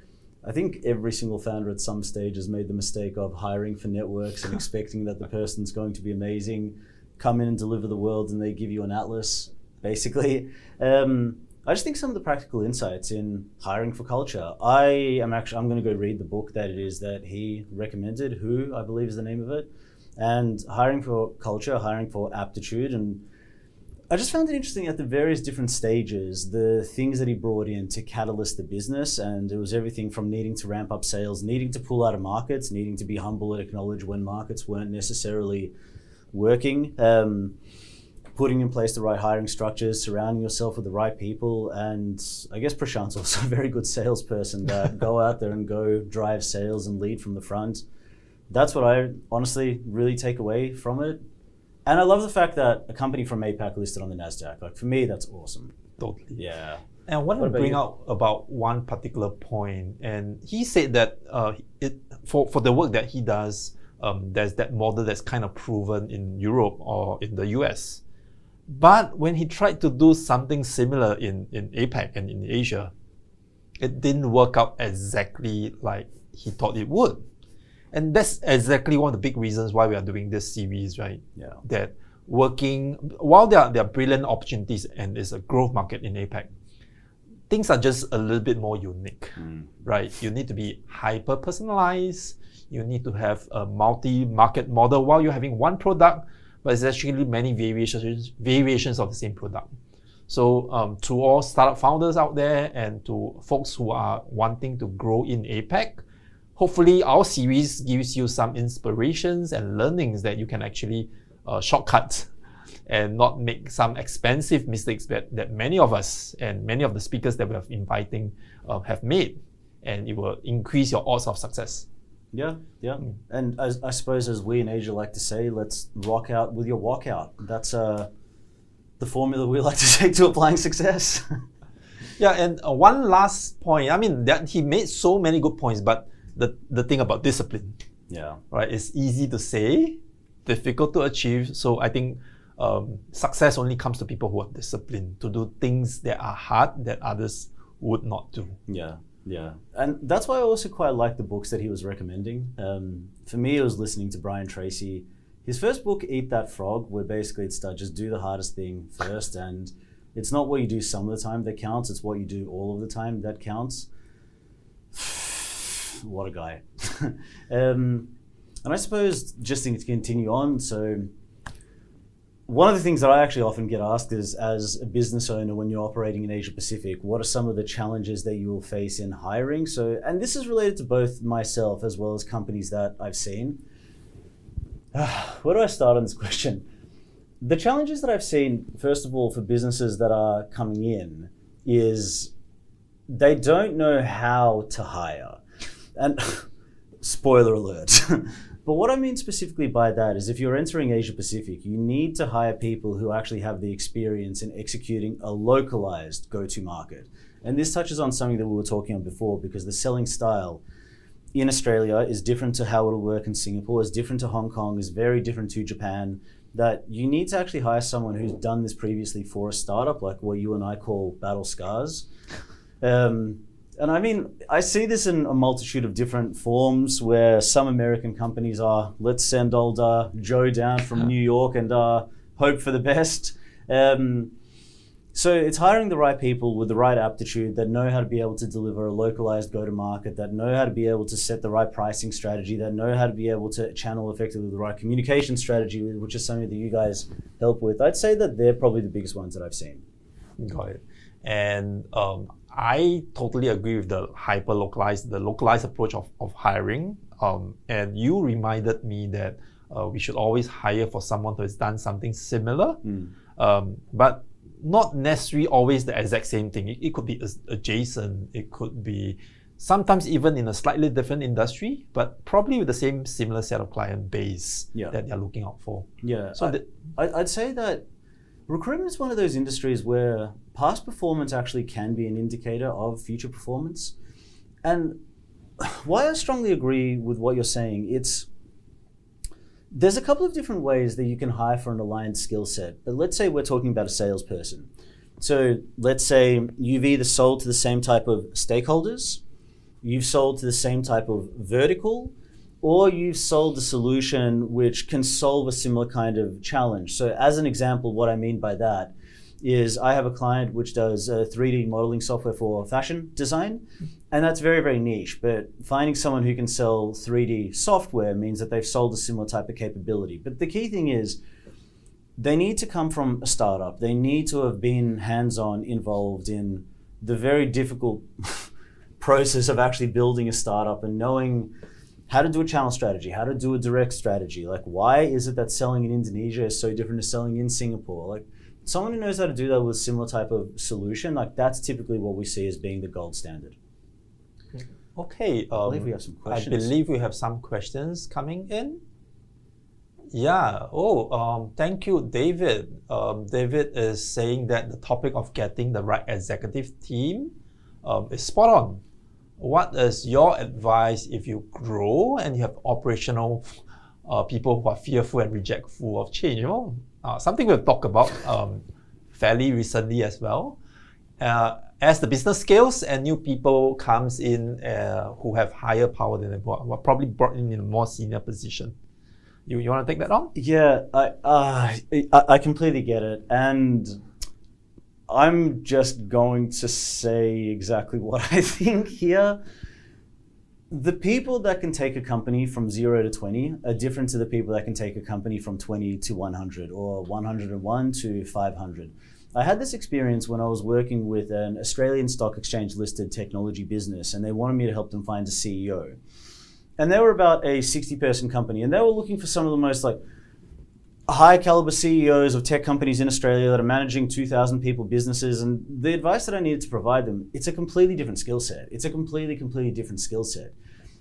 [SPEAKER 2] I think every single founder at some stage has made the mistake of hiring for networks and expecting that the person's going to be amazing, come in and deliver the world, and they give you an atlas, basically. I just think some of the practical insights in hiring for culture. I'm going to go read the book that it is that he recommended, Who, I believe is the name of it, and hiring for culture, hiring for aptitude. And I just found it interesting at the various different stages, the things that he brought in to catalyst the business. And it was everything from needing to ramp up sales, needing to pull out of markets, needing to be humble and acknowledge when markets weren't necessarily working, putting in place the right hiring structures, surrounding yourself with the right people. And I guess Prashant's also a very good salesperson that go out there and go drive sales and lead from the front. That's what I honestly really take away from it. And I love the fact that a company from APAC listed on the Nasdaq. Like, for me, that's awesome.
[SPEAKER 1] Totally.
[SPEAKER 2] Yeah.
[SPEAKER 1] And I want to bring out about one particular point. And he said that for the work that he does, there's that model that's kind of proven in Europe or in the US. But when he tried to do something similar in APAC and in Asia, it didn't work out exactly like he thought it would. And that's exactly one of the big reasons why we are doing this series, right?
[SPEAKER 2] Yeah.
[SPEAKER 1] That working, while there are brilliant opportunities and it's a growth market in APAC, things are just a little bit more unique, right? You need to be hyper personalized. You need to have a multi-market model while you're having one product, but it's actually many variations of the same product. So to all startup founders out there and to folks who are wanting to grow in APAC, hopefully our series gives you some inspirations and learnings that you can actually shortcut and not make some expensive mistakes that many of us and many of the speakers that we are inviting have made, and it will increase your odds of success.
[SPEAKER 2] Yeah. And I suppose, as we in Asia like to say, let's rock out with your walkout. That's the formula we like to take to applying success.
[SPEAKER 1] Yeah, and one last point. I mean, that he made so many good points, but the thing about discipline, right? It's easy to say, difficult to achieve. So I think success only comes to people who are disciplined to do things that are hard that others would not do.
[SPEAKER 2] Yeah, and that's why I also quite like the books that he was recommending. For me, it was listening to Brian Tracy. His first book, Eat That Frog, where basically it's just do the hardest thing first, and it's not what you do some of the time that counts, it's what you do all of the time that counts. What a guy. And I suppose just to continue on, so one of the things that I actually often get asked is, as a business owner, when you're operating in Asia Pacific, what are some of the challenges that you will face in hiring? So, and this is related to both myself as well as companies that I've seen. Where do I start on this question? The challenges that I've seen, first of all, for businesses that are coming in is they don't know how to hire. And spoiler alert. But what I mean specifically by that is if you're entering Asia Pacific, you need to hire people who actually have the experience in executing a localized go-to-market. And this touches on something that we were talking on before, because the selling style in Australia is different to how it'll work in Singapore, is different to Hong Kong, is very different to Japan, that you need to actually hire someone who's done this previously for a startup, like what you and I call battle scars. And I mean, I see this in a multitude of different forms where some American companies are, let's send old Joe down from New York and hope for the best. So it's hiring the right people with the right aptitude that know how to be able to deliver a localized go-to-market, that know how to be able to set the right pricing strategy, that know how to be able to channel effectively the right communication strategy, which is something that you guys help with. I'd say that they're probably the biggest ones that I've seen.
[SPEAKER 1] Got it. And I totally agree with the localized approach of hiring. And you reminded me that we should always hire for someone who has done something similar, but not necessarily always the exact same thing. It could be adjacent. It could be sometimes even in a slightly different industry, but probably with the same similar set of client base that they're looking out for.
[SPEAKER 2] Yeah, so I'd say that recruitment is one of those industries where past performance actually can be an indicator of future performance. And why I strongly agree with what you're saying, there's a couple of different ways that you can hire for an aligned skill set. But let's say we're talking about a salesperson. So let's say you've either sold to the same type of stakeholders, you've sold to the same type of vertical, or you've sold a solution which can solve a similar kind of challenge. So as an example, what I mean by that is I have a client which does 3D modeling software for fashion design, and that's very, very niche, but finding someone who can sell 3D software means that they've sold a similar type of capability. But the key thing is they need to come from a startup. They need to have been hands-on involved in the very difficult process of actually building a startup and knowing how to do a channel strategy, how to do a direct strategy. Like, why is it that selling in Indonesia is so different to selling in Singapore? Like, someone who knows how to do that with a similar type of solution, like that's typically what we see as being the gold standard.
[SPEAKER 1] Okay.
[SPEAKER 2] I believe we have some questions.
[SPEAKER 1] I believe we have some questions coming in. Yeah. Thank you, David. David is saying that the topic of getting the right executive team is spot on. What is your advice if you grow and you have operational people who are fearful and rejectful of change? You know, something we've talked about fairly recently as well. As the business scales and new people comes in who have higher power than they were probably brought in a more senior position. You want to take that on?
[SPEAKER 2] Yeah, I completely get it. And I'm just going to say exactly what I think here. The people that can take a company from 0 to 20 are different to the people that can take a company from 20 to 100 or 101 to 500. I had this experience when I was working with an Australian stock exchange listed technology business, and they wanted me to help them find a CEO. And they were about a 60-person company, and they were looking for some of the most like high caliber CEOs of tech companies in Australia that are managing 2,000 people businesses. And the advice that I needed to provide them, it's a completely different skill set. It's a completely different skill set.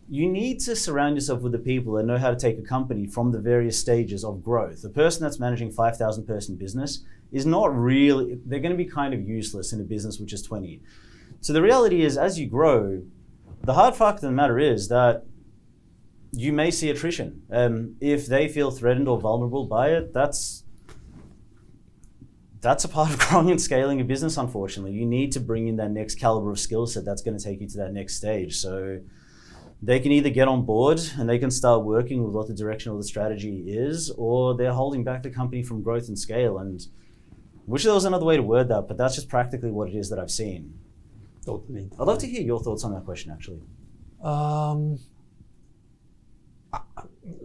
[SPEAKER 2] You need to surround yourself with the people that know how to take a company from the various stages of growth. The person that's managing 5,000 person business is not really, they're going to be kind of useless in a business which is 20. So the reality is, as you grow, the hard fact of the matter is that you may see attrition. If they feel threatened or vulnerable by it, that's a part of growing and scaling a business, unfortunately. You need to bring in that next caliber of skill set that's going to take you to that next stage. So they can either get on board and they can start working with what the direction of the strategy is, or they're holding back the company from growth and scale. And wish there was another way to word that, but that's just practically what it is that I've seen.
[SPEAKER 1] Totally.
[SPEAKER 2] I'd love to hear your thoughts on that question, actually.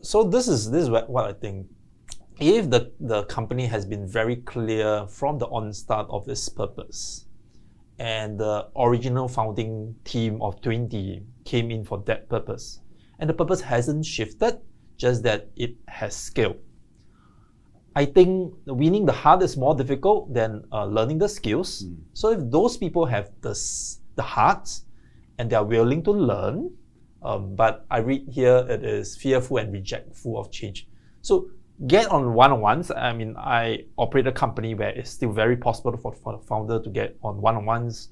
[SPEAKER 1] So this is what I think. If the company has been very clear from the onstart of its purpose, and the original founding team of 20 came in for that purpose, and the purpose hasn't shifted, just that it has scaled. I think winning the heart is more difficult than learning the skills. So if those people have the heart and they are willing to learn, but I read here it is fearful and rejectful of change. So get on one-on-ones. I mean, I operate a company where it's still very possible for the founder to get on one-on-ones.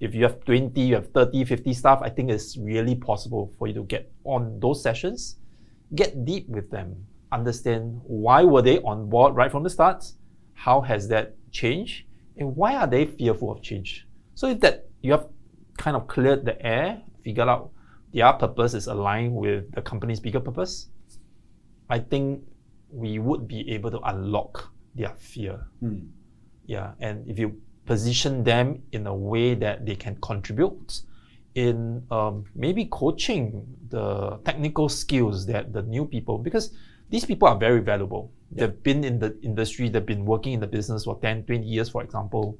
[SPEAKER 1] If you have 20, you have 30, 50 staff, I think it's really possible for you to get on those sessions. Get deep with them. Understand why were they on board right from the start? How has that changed? And why are they fearful of change? So if that you have kind of cleared the air, figured out their purpose is aligned with the company's bigger purpose, I think we would be able to unlock their fear. Yeah, and if you position them in a way that they can contribute in maybe coaching the technical skills that the new people, because these people are very valuable. They've been in the industry, they've been working in the business for 10, 20 years, for example.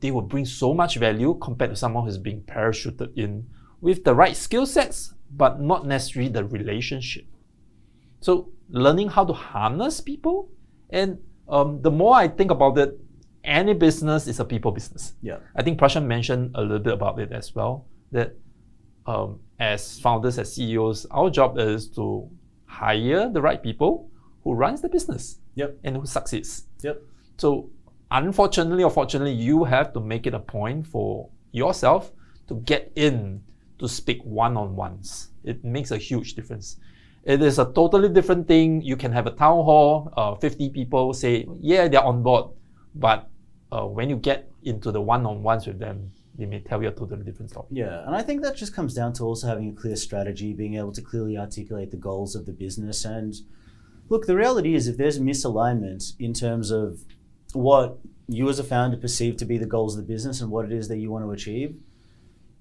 [SPEAKER 1] They will bring so much value compared to someone who's being parachuted in with the right skill sets, but not necessarily the relationship. So learning how to harness people, and the more I think about it, any business is a people business.
[SPEAKER 2] Yeah,
[SPEAKER 1] I think Prashant mentioned a little bit about it as well, that as founders, as CEOs, our job is to hire the right people who runs the business and who succeeds. So unfortunately or fortunately, you have to make it a point for yourself to get in to speak one-on-ones. It makes a huge difference. It is a totally different thing. You can have a town hall, 50 people say, yeah, they're on board. But when you get into the one-on-ones with them, they may tell you a totally different story.
[SPEAKER 2] Yeah, and I think that just comes down to also having a clear strategy, being able to clearly articulate the goals of the business. And look, the reality is if there's misalignment in terms of what you as a founder perceive to be the goals of the business and what it is that you want to achieve,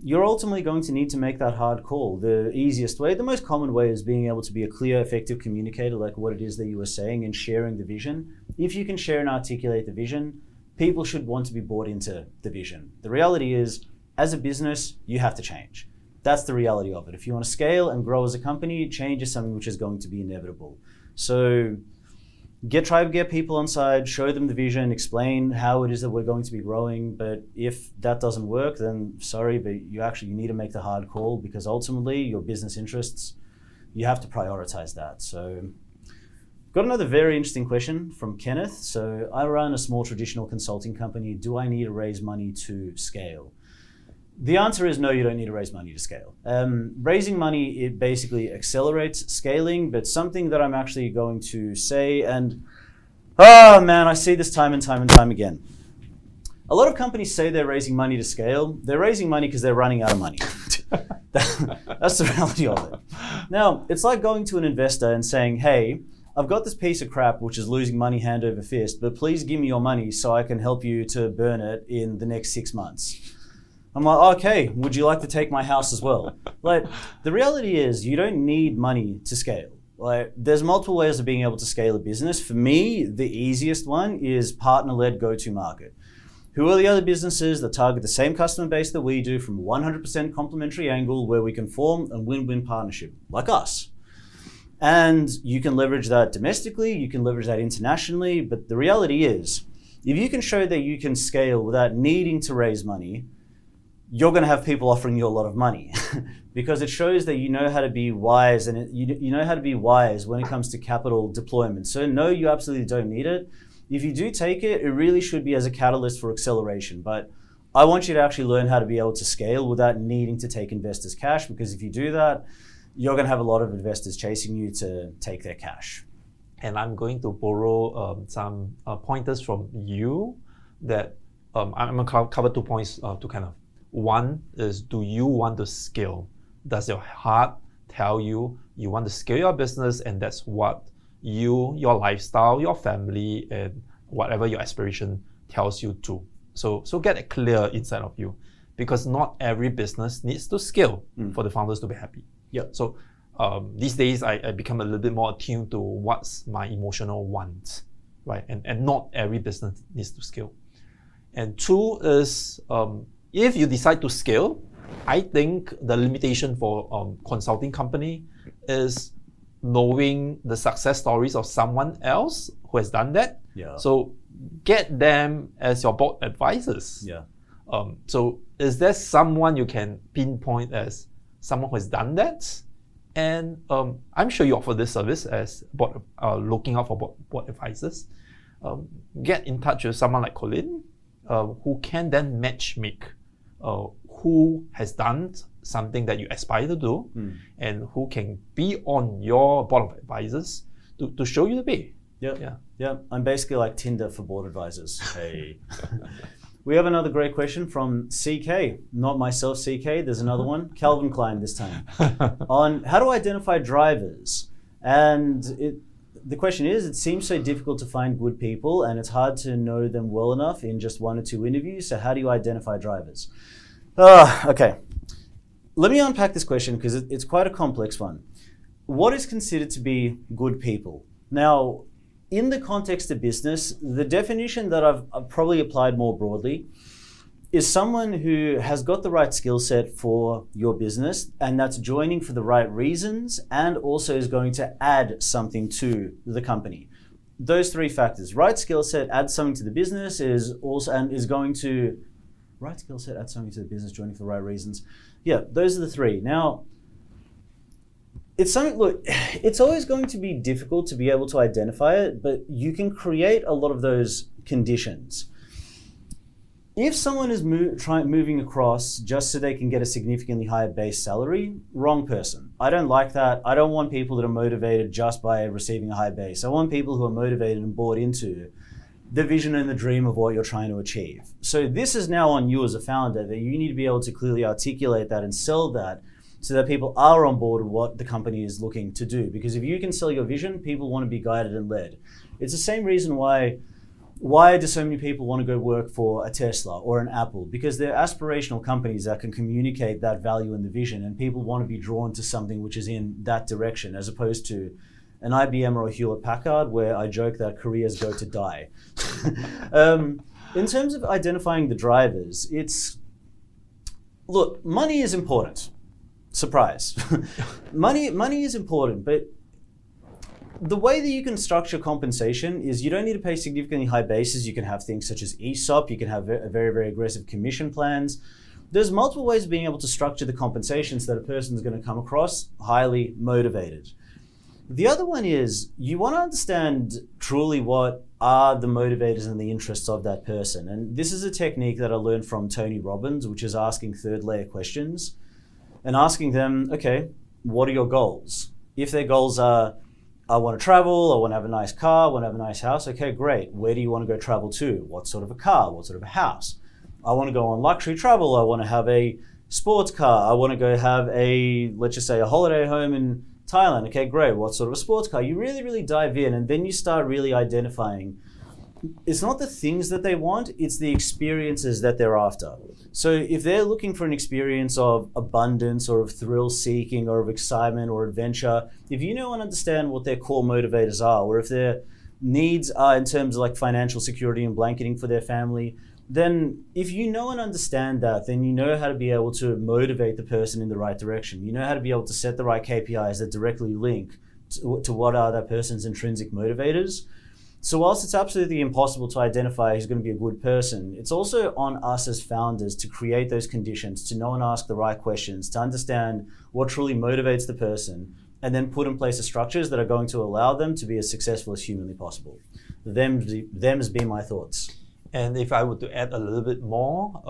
[SPEAKER 2] you're ultimately going to need to make that hard call. The easiest way, the most common way, is being able to be a clear, effective communicator, like what it is that you were saying, and sharing the vision. If you can share and articulate the vision, people should want to be bought into the vision. The reality is, as a business, you have to change. That's the reality of it. If you want to scale and grow as a company, change is something which is going to be inevitable. So try to get people on side, show them the vision, explain how it is that we're going to be growing. But if that doesn't work, then sorry, but you need to make the hard call, because ultimately your business interests, you have to prioritize that. So got another very interesting question from Kenneth. So I run a small traditional consulting company. Do I need to raise money to scale? The answer is no, you don't need to raise money to scale. Raising money, it basically accelerates scaling, but something that I'm actually going to say, and oh man, I see this time and time again. A lot of companies say they're raising money to scale. They're raising money because they're running out of money. That's the reality of it. Now, it's like going to an investor and saying, hey, I've got this piece of crap which is losing money hand over fist, but please give me your money so I can help you to burn it in the next 6 months. I'm like, okay, would you like to take my house as well? Like, the reality is you don't need money to scale. Like, there's multiple ways of being able to scale a business. For me, the easiest one is partner-led go-to-market. Who are the other businesses that target the same customer base that we do from a 100% complementary angle where we can form a win-win partnership, like us? And you can leverage that domestically, you can leverage that internationally, but the reality is, if you can show that you can scale without needing to raise money, you're going to have people offering you a lot of money because it shows that you know how to be wise, and you know how to be wise when it comes to capital deployment. So no, you absolutely don't need it. If you do take it, it really should be as a catalyst for acceleration. But I want you to actually learn how to be able to scale without needing to take investors' cash, because if you do that, you're going to have a lot of investors chasing you to take their cash.
[SPEAKER 1] And I'm going to borrow some pointers from you that I'm going to cover 2 points to kind of. One is, do you want to scale? Does your heart tell you you want to scale your business, and that's what you, your lifestyle, your family, and whatever your aspiration tells you to? So get it clear inside of you, because not every business needs to scale for the founders to be happy.
[SPEAKER 2] Yeah.
[SPEAKER 1] So these days I become a little bit more attuned to what's my emotional want, right? And not every business needs to scale. And two is, if you decide to scale, I think the limitation for consulting company is knowing the success stories of someone else who has done that.
[SPEAKER 2] Yeah.
[SPEAKER 1] So get them as your board advisors.
[SPEAKER 2] Yeah.
[SPEAKER 1] So is there someone you can pinpoint as someone who has done that? And I'm sure you offer this service as board, looking out for board advisors. Get in touch with someone like Colin, who can then matchmake who has done something that you aspire to do, and who can be on your board of advisors to show you the way.
[SPEAKER 2] Yeah. I'm basically like Tinder for board advisors. Hey. We have another great question from CK. Not myself, CK. There's another one. Calvin Klein this time. On how to identify drivers. And the question is, it seems so difficult to find good people, and it's hard to know them well enough in just 1 or 2 interviews. So how do you identify drivers? Okay. Let me unpack this question because it's quite a complex one. What is considered to be good people? Now, in the context of business, the definition that I've probably applied more broadly is someone who has got the right skill set for your business, and that's joining for the right reasons, and also is going to add something to the company. Those 3 factors: right skill set, add something to the business, right skill set, add something to the business, joining for the right reasons. Yeah, those are the 3. Now, it's always going to be difficult to be able to identify it, but you can create a lot of those conditions. If someone is moving across just so they can get a significantly higher base salary, wrong person. I don't like that. I don't want people that are motivated just by receiving a high base. I want people who are motivated and bought into the vision and the dream of what you're trying to achieve. So this is now on you as a founder, that you need to be able to clearly articulate that and sell that so that people are on board with what the company is looking to do. Because if you can sell your vision, people want to be guided and led. It's the same reason why do so many people want to go work for a Tesla or an Apple? Because they're aspirational companies that can communicate that value and the vision, and people want to be drawn to something which is in that direction, as opposed to an IBM or a Hewlett Packard, where I joke that careers go to die. In terms of identifying the drivers, look, money is important. Surprise. Money is important, but the way that you can structure compensation is you don't need to pay significantly high bases. You can have things such as ESOP. You can have very, very aggressive commission plans. There's multiple ways of being able to structure the compensation so that a person is going to come across highly motivated. The other one is you want to understand truly what are the motivators and the interests of that person. And this is a technique that I learned from Tony Robbins, which is asking 3rd layer questions and asking them, okay, what are your goals? If their goals are, I want to travel, I want to have a nice car, I want to have a nice house. Okay, great. Where do you want to go travel to? What sort of a car? What sort of a house? I want to go on luxury travel. I want to have a sports car. I want to go have let's just say a holiday home in Thailand. Okay, great. What sort of a sports car? You really, really dive in, and then you start really identifying. It's not the things that they want, it's the experiences that they're after. So if they're looking for an experience of abundance or of thrill seeking or of excitement or adventure, if you know and understand what their core motivators are, or if their needs are in terms of like financial security and blanketing for their family, then if you know and understand that, then you know how to be able to motivate the person in the right direction. You know how to be able to set the right KPIs that directly link to what are that person's intrinsic motivators. So whilst it's absolutely impossible to identify who's going to be a good person, it's also on us as founders to create those conditions, to know and ask the right questions, to understand what truly motivates the person, and then put in place the structures that are going to allow them to be as successful as humanly possible. Them's been my thoughts.
[SPEAKER 1] And if I were to add a little bit more,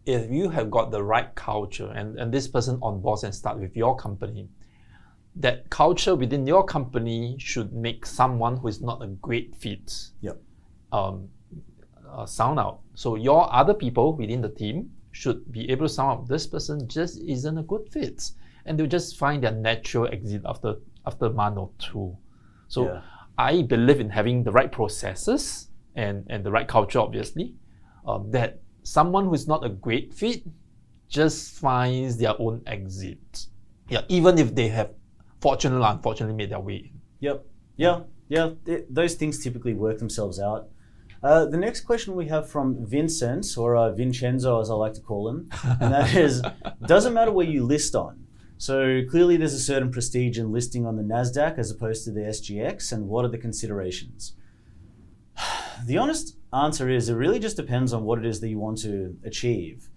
[SPEAKER 1] if you have got the right culture and this person onboards and start with your company, that culture within your company should make someone who is not a great fit sound out. So your other people within the team should be able to sound out, this person just isn't a good fit. And they'll just find their natural exit after a month or two. So I believe in having the right processes and the right culture, obviously, that someone who is not a great fit just finds their own exit. Yeah, even if they have fortunately or unfortunately made their way in.
[SPEAKER 2] Those things typically work themselves out. The next question we have from Vincent, or Vincenzo as I like to call him, and that is, doesn't matter where you list on. So clearly there's a certain prestige in listing on the Nasdaq as opposed to the SGX, and what are the considerations? The honest answer is it really just depends on what it is that you want to achieve.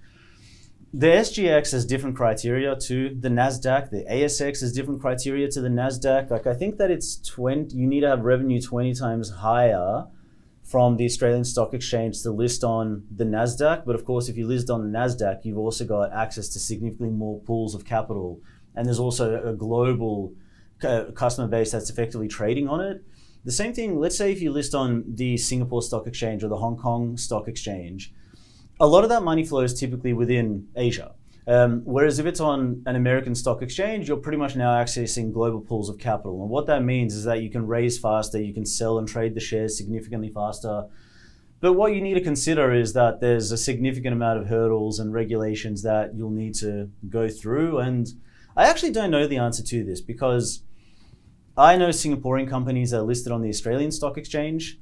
[SPEAKER 2] The SGX has different criteria to the Nasdaq. The ASX has different criteria to the Nasdaq. Like I think that you need to have revenue 20 times higher from the Australian Stock Exchange to list on the Nasdaq. But of course, if you list on the Nasdaq, you've also got access to significantly more pools of capital. And there's also a global customer base that's effectively trading on it. The same thing, let's say if you list on the Singapore Stock Exchange or the Hong Kong Stock Exchange, a lot of that money flows typically within Asia. Whereas if it's on an American stock exchange, you're pretty much now accessing global pools of capital. And what that means is that you can raise faster, you can sell and trade the shares significantly faster. But what you need to consider is that there's a significant amount of hurdles and regulations that you'll need to go through. And I actually don't know the answer to this because I know Singaporean companies that are listed on the Australian Stock Exchange.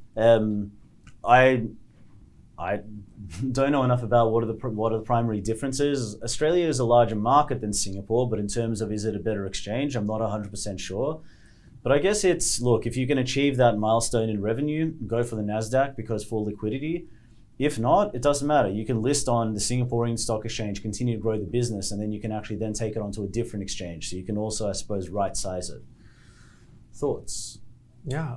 [SPEAKER 2] I don't know enough about what are the primary differences. Australia is a larger market than Singapore, but in terms of is it a better exchange, I'm not 100% sure. But I guess look, if you can achieve that milestone in revenue, go for the Nasdaq because for liquidity. If not, it doesn't matter. You can list on the Singaporean Stock Exchange, continue to grow the business, and then you can actually then take it onto a different exchange. So you can also, I suppose, right-size it. Thoughts?
[SPEAKER 1] Yeah.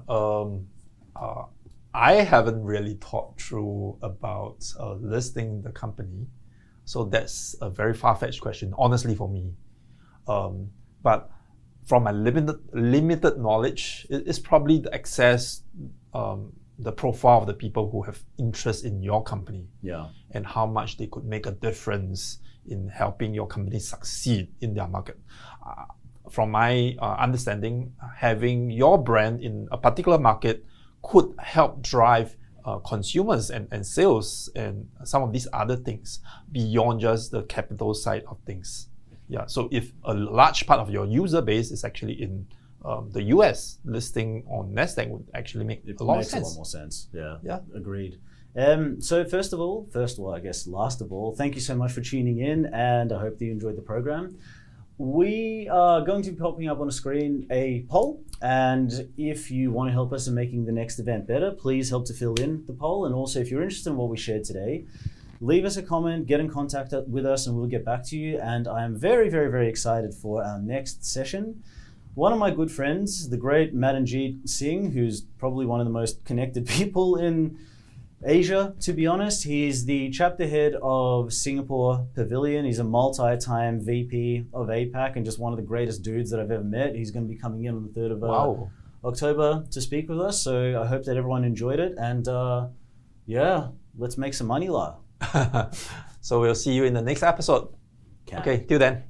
[SPEAKER 1] I haven't really thought through about listing the company. So that's a very far-fetched question, honestly, for me. But from my limited knowledge, it's probably the access, the profile of the people who have interest in your company.
[SPEAKER 2] Yeah. And
[SPEAKER 1] how much they could make a difference in helping your company succeed in their market. From my understanding, having your brand in a particular market could help drive consumers and sales and some of these other things beyond just the capital side of things. Yeah. So if a large part of your user base is actually in the US, listing on Nasdaq would actually make a lot of sense.
[SPEAKER 2] It makes a lot more sense. Yeah. Agreed. So last of all, thank you so much for tuning in, and I hope that you enjoyed the program. We are going to be popping up on a screen a poll, and if you want to help us in making the next event better, please help to fill in the poll. And also, if you're interested in what we shared today, leave us a comment, get in contact with us, and we'll get back to you. And I am very, very, very excited for our next session. One of my good friends, the great Madanjeet Singh, who's probably one of the most connected people in Asia, to be honest. He's the chapter head of Singapore Pavilion. He's a multi-time VP of APAC and just one of the greatest dudes that I've ever met. He's going to be coming in on the 3rd of October to speak with us. So I hope that everyone enjoyed it. And let's make some money, La.
[SPEAKER 1] So we'll see you in the next episode.
[SPEAKER 2] can.
[SPEAKER 1] Okay, till then.